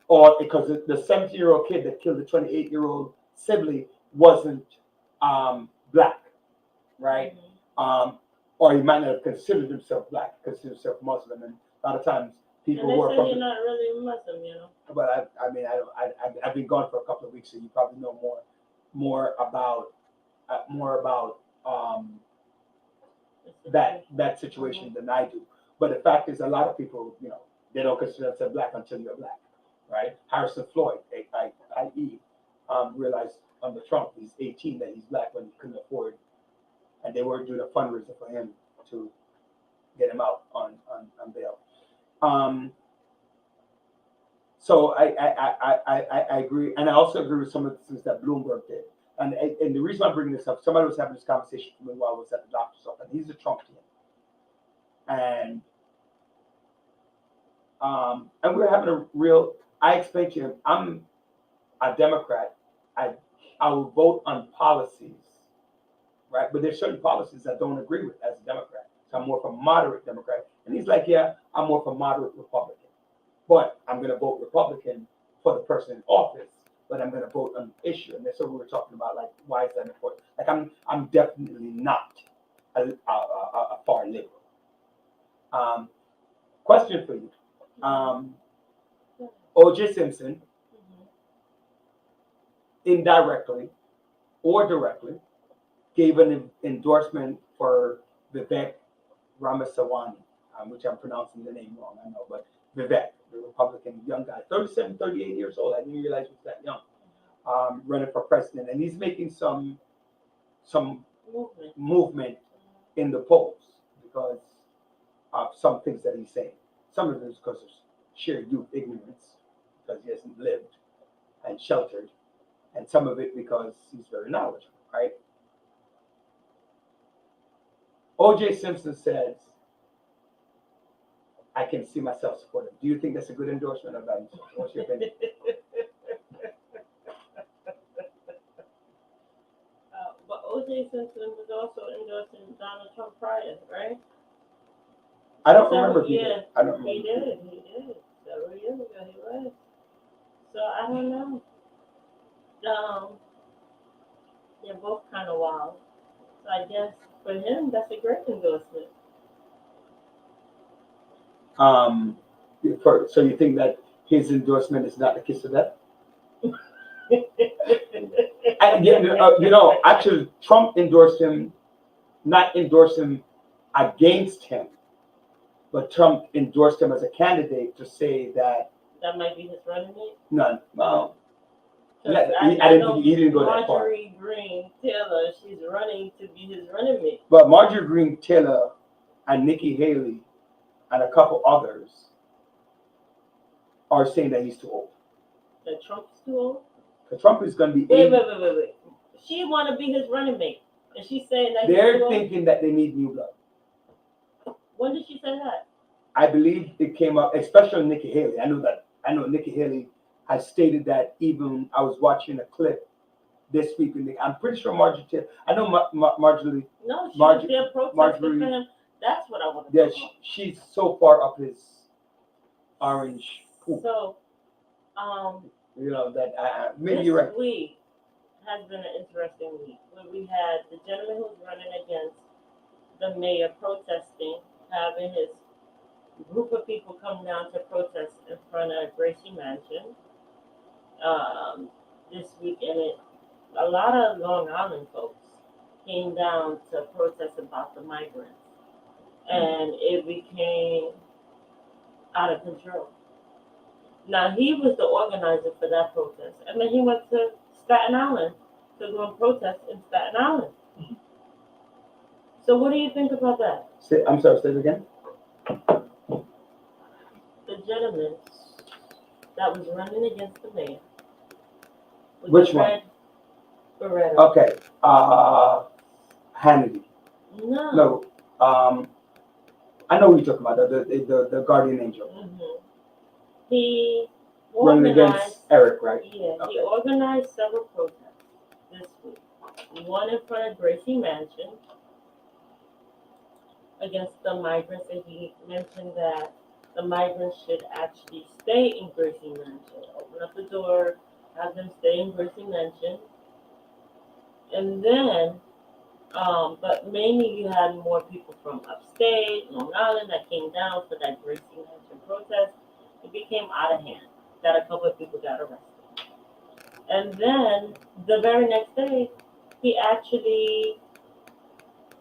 or because the 17-year-old kid that killed the 28-year-old sibling wasn't black, right? Or he might not have considered himself black, considered himself Muslim, and a lot of times people and were they say you're not really Muslim, But I've been gone for a couple of weeks, so you probably know more about that situation than I do. But the fact is, a lot of people, they don't consider themselves black until you're black, right? Harrison Floyd, i.e., realized under Trump, he's 18, that he's black when he couldn't afford, and they were doing a fundraiser for him to get him out on bail. So I agree, and I also agree with some of the things that Bloomberg did. And the reason I'm bringing this up, somebody was having this conversation with me while I was at the doctor's office, and he's a Trumpian. And we're having a real, I explained to him, I'm a Democrat. I will vote on policies, right? But there's certain policies I don't agree with as a Democrat. So I'm more for moderate Democrat. And he's like, yeah, I'm more for moderate Republican. But I'm going to vote Republican for the person in office, but I'm going to vote on the issue. And that's what we were talking about, like, why is that important? Like, I'm definitely not a far liberal. Question for you. O.J. Simpson, indirectly or directly, gave an endorsement for Vivek Ramaswamy, which I'm pronouncing the name wrong, I know, but Vivek, the Republican young guy, 37, 38 years old. I didn't realize he was that young, running for president, and he's making some movement in the polls because of some things that he's saying. Some of it is because of sheer youth ignorance, because he hasn't lived and sheltered, and some of it because he's very knowledgeable, right? O.J. Simpson says, I can see myself supporting. Do you think that's a good endorsement of that? What's your opinion? But O.J. Simpson was also endorsing Donald Trump prior, right? I don't remember if he Yeah, did. I don't remember. he did. Several years ago, he was. So I don't know. They're both kind of wild. So I guess for him, that's a great endorsement. So you think that his endorsement is not the kiss of death? Actually, Trump endorsed him, not endorsed him against him, but Trump endorsed him as a candidate to say that That might be his running mate. none. Well, 'Cause I didn't think he didn't go that far. Marjorie Greene Taylor, she's running to be his running mate. But Marjorie Greene Taylor and Nikki Haley and a couple others are saying that he's too old. That Trump's too old. But Trump is going to be Wait. 80. She want to be his running mate, and she's saying that They're he's too old? thinking that they need new blood. When did she say that? I believe it came up, especially Nikki Haley. I know Nikki Haley has stated that. Even I was watching a clip this week, and I'm pretty sure Marjorie Taylor. I know Marjorie. No, she Marjorie- was there protesting Marjorie- for him. That's what I want to Yeah, talk about. she's so far up his orange poop. So, That maybe this you're right. week has been an interesting week where we had the gentleman who's running against the mayor protesting, having his group of people come down to protest in front of Gracie Mansion this week, and a lot of Long Island folks came down to protest about the migrants, and it became out of control. Now, he was the organizer for that protest, and then he went to Staten Island to go and protest in Staten Island. So what do you think about that? I'm sorry, say it again. The gentleman that was running against the mayor. with Which the one? red Beretta. Okay. Hannity. No. No. I know what you're talking about. The guardian angel Mhm. He running organized. against Eric, right? Yeah, Okay. he organized several protests this week. One in front of Gracie Mansion against the migrants, and he mentioned that the migrants should actually stay in Gracie Mansion. Open up the door, have them stay in Gracie Mansion. And then, but mainly you had more people from upstate, Long Island, that came down for that Gracie Mansion protest. It became out of hand. That a couple of people got arrested. And then the very next day, he actually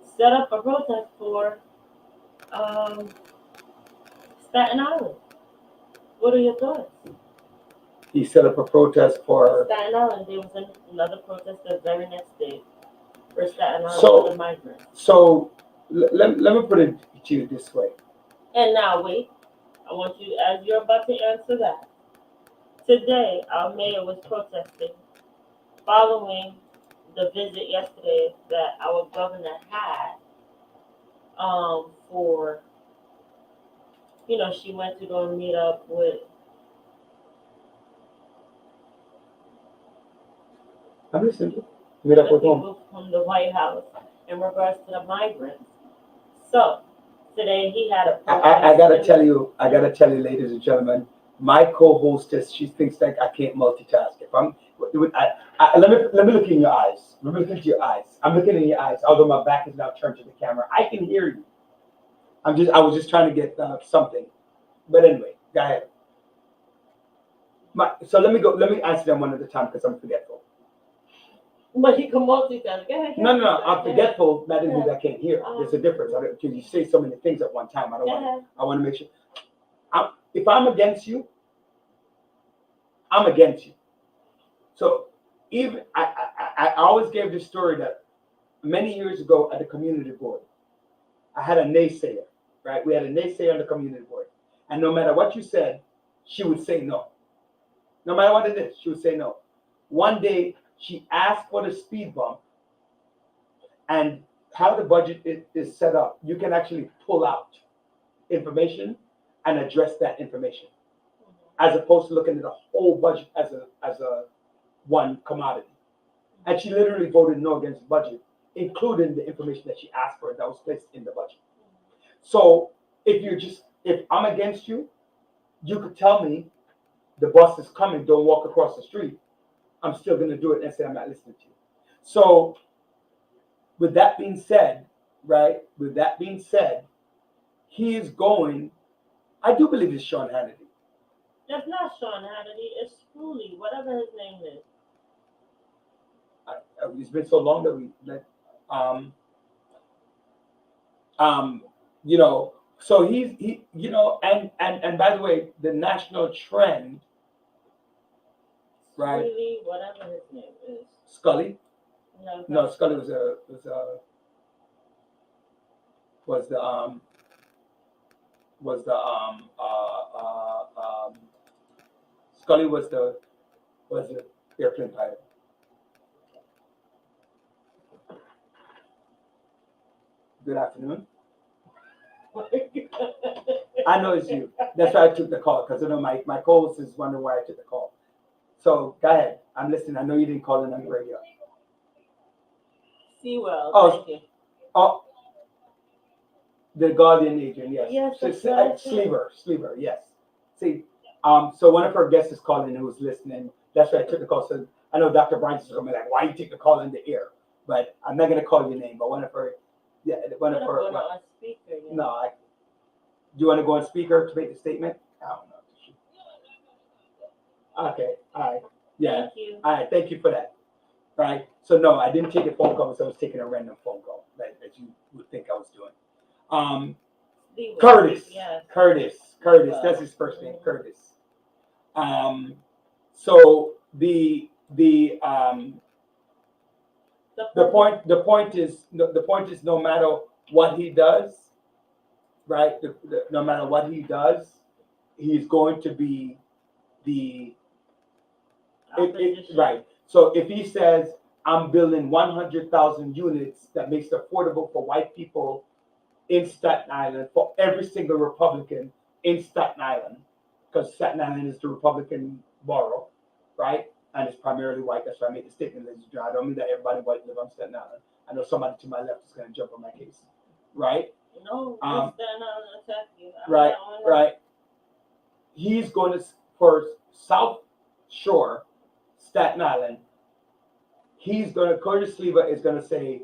set up a protest for Staten Island. What are your thoughts? He set up a protest for. Staten Island, there was another protest the very next day for Staten Island So- for the migrants. So let me put it to you this way. And now wait, I want you, as you're about to answer that, today our mayor was protesting following the visit yesterday that our governor had for, she went to go and meet up with I'm listening to you. Meet up the with whom? people from the White House in regards to the migrants. So today he had a protest. I gotta tell you, ladies and gentlemen, my co-hostess, she thinks that I can't multitask. If let me look in your eyes. Let me look into your eyes. I'm looking in your eyes, although my back is now turned to the camera. I can hear you. I was just trying to get something. But anyway, go ahead. So let me answer them one at a time because I'm forgetful. But he can multitask. Go ahead. No, I'm forgetful. That doesn't mean Yeah. I can't hear. There's a difference. Because you say so many things at one time. I don't Go want. ahead. I want to make sure. If I'm against you, I'm against you. So even I always gave this story that many years ago at the community board, I had a naysayer. Right, we had a naysayer on the community board, and no matter what you said, she would say no. No matter what it is, she would say no. One day, she asked for the speed bump, and how the budget is set up, you can actually pull out information and address that information, as opposed to looking at the whole budget as a one commodity. And she literally voted no against the budget, including the information that she asked for that was placed in the budget. So if I'm against you, you could tell me the bus is coming, don't walk across the street. I'm still going to do it and say I'm not listening to you. So with that being said, right, he is going, I do believe it's Sean Hannity. It's not Sean Hannity. It's Schooley, whatever his name is. It's been so long that so he and by the way, the national trend, right? Schooley, whatever his name is. Scully? No, Scully Scully was the airplane pilot. Good afternoon. I know it's you. That's why I took the call, because I know my co-host is wondering why I took the call. So go ahead. I'm listening. I know you didn't call in on the radio. Sewell, Oh. thank you. Oh, the Guardian agent, yes. Yes, So, that's right. Sleever, yes. See, so one of her guests is calling who's listening. That's why I took the call. So I know Dr. Bryant is going to be like, why you take the call in the air? But I'm not going to call your name. But one of her, one of her. On speaker, yeah. No, do you want to go on speaker to make the statement? I don't know. Okay, all right. Yeah, Thank you. all right. Thank you for that. Right. So no, I didn't take a phone call, so I was taking a random phone call that you would think I was doing. Sewell, Curtis. yes. Curtis. That's his first name, Mhm. Curtis. So the point is no matter what he does, right? No matter what he does, he's going to be Opposition. right. So if he says I'm building 100,000 units that makes it affordable for white people in Staten Island, for every single Republican in Staten Island, because Staten Island is the Republican borough, right? And it's primarily white. That's why I made the statement, ladies and gentlemen. I don't mean that everybody white live on Staten Island. I know somebody to my left is going to jump on my case, right? No, Um, Staten Island attack you. Right. He's going to, for South Shore, Staten Island, Curtis Sleever is going to say,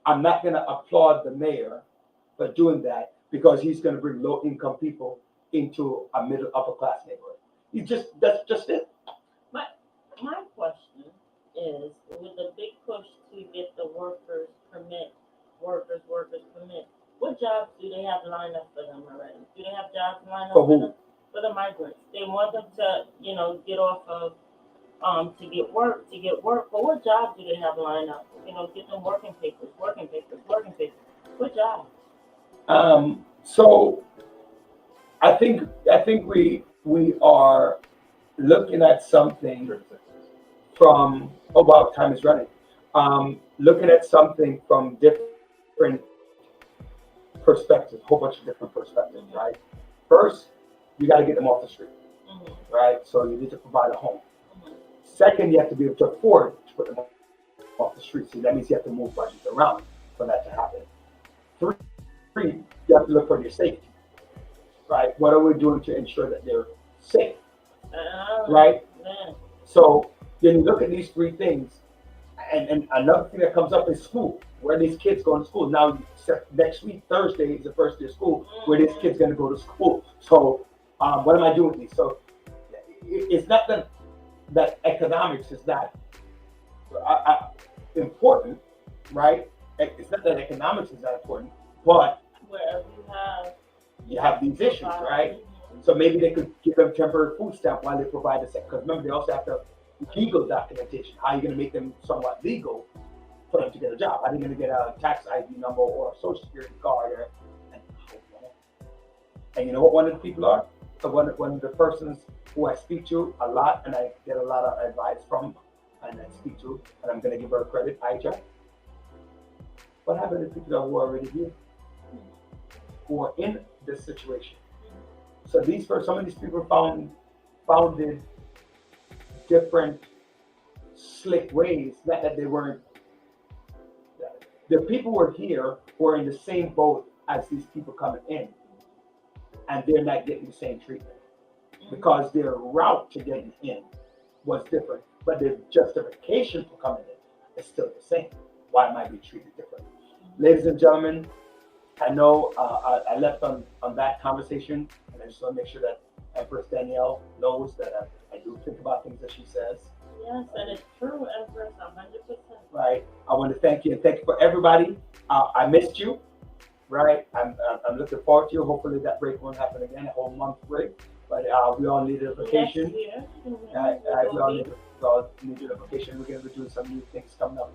I'm not going to applaud the mayor for doing that, because he's going to bring low income people into a middle upper class neighborhood. That's just it. My question is, with the big push to get the workers permit, what jobs do they have lined up for them already? Do they have jobs lined up For who? them? For the migrants. They want them to, get off of, to get work, but what jobs do they have lined up? Get them working papers. What job? So I think we are looking at something from, oh wow, time is running. Looking at something from different perspectives, a whole bunch of different perspectives, right? First, you got to get them off the street, Mm-hmm. right? So you need to provide a home. Mm-hmm. Second, you have to be able to afford to put them off the street. So that means you have to move budgets around for that to happen. Three, you have to look for their safety, right? What are we doing to ensure that they're safe, right? Man. So then you look at these three things, and another thing that comes up is school. Where these kids going to school now? Next week, Thursday, is the first day of school. Where these kids going to go to school? So what am I doing with these? So it's not that economics is not important, right? It's not that economics is not important, but Wherever you have these issues, right? Mhm. So maybe they could give them temporary food stamp while they provide the second. Because remember, they also have to legal documentation. How are you going to make them somewhat legal for them to get a job? How are they going to get a tax ID number or a social security card? And you know what one of the people are? So one of the persons who I speak to a lot and I get a lot of advice from and I speak to, and I'm going to give her credit, Aisha. What happened to people who are already here, who are in this situation? So some of these people founded different slick ways, not that they weren't. The people who are here were in the same boat as these people coming in, and they're not getting the same treatment because their route to getting in was different, but their justification for coming in is still the same. Why am I being treated differently? Ladies and gentlemen, I know I left on that conversation, and I just want to make sure that Empress Danielle knows that I do think about things that she says. Yes, and it's true, Empress, 100%. Right. I want to thank you and thank you for everybody. I missed you. Right. I'm looking forward to you. Hopefully that break won't happen again, a whole month break. But we all need a vacation. Next year. We all need a vacation. We're going to be doing some new things coming up.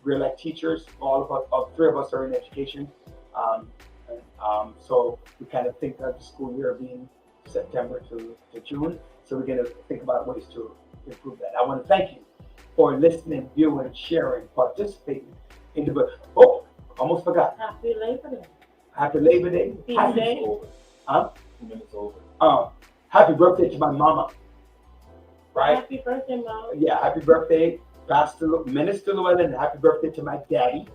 We're like teachers. All three of us are in education. So we kind of think of the school year being September to June. So we're going to think about ways to improve that. I want to thank you for listening, viewing, sharing, participating in the. Oh, almost forgot. Happy Labor Day. Happy Labor Day. Be Happy, safe. huh? 2 minutes over. Happy birthday to my mama. Right? Happy birthday, Mom. Yeah, happy birthday, Minister Llewellyn. Happy birthday to my daddy.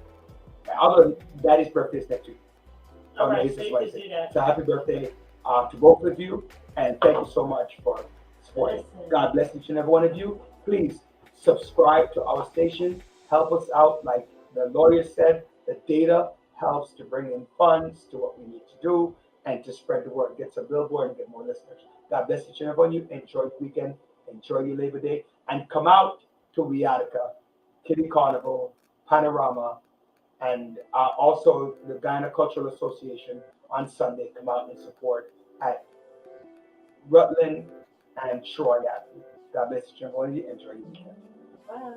Although daddy's birthday is next week. All right, Amazing, so you what I can say. do that. So happy birthday to both of you, and thank you so much for supporting. Listen. God bless each and every one of you. Please subscribe to our station. Help us out. Like the lawyer said, the data helps to bring in funds to what we need to do and to spread the word, get some billboard and get more listeners. God bless each and every one of you. Enjoy the weekend. Enjoy your Labor Day. And come out to Wiatica, Kitty Carnival, Panorama, and also the Guyana Cultural Association on Sunday. Come out and support at Rutland and Troy Avenue. God bless you, everyone. Enjoy your weekend. Bye.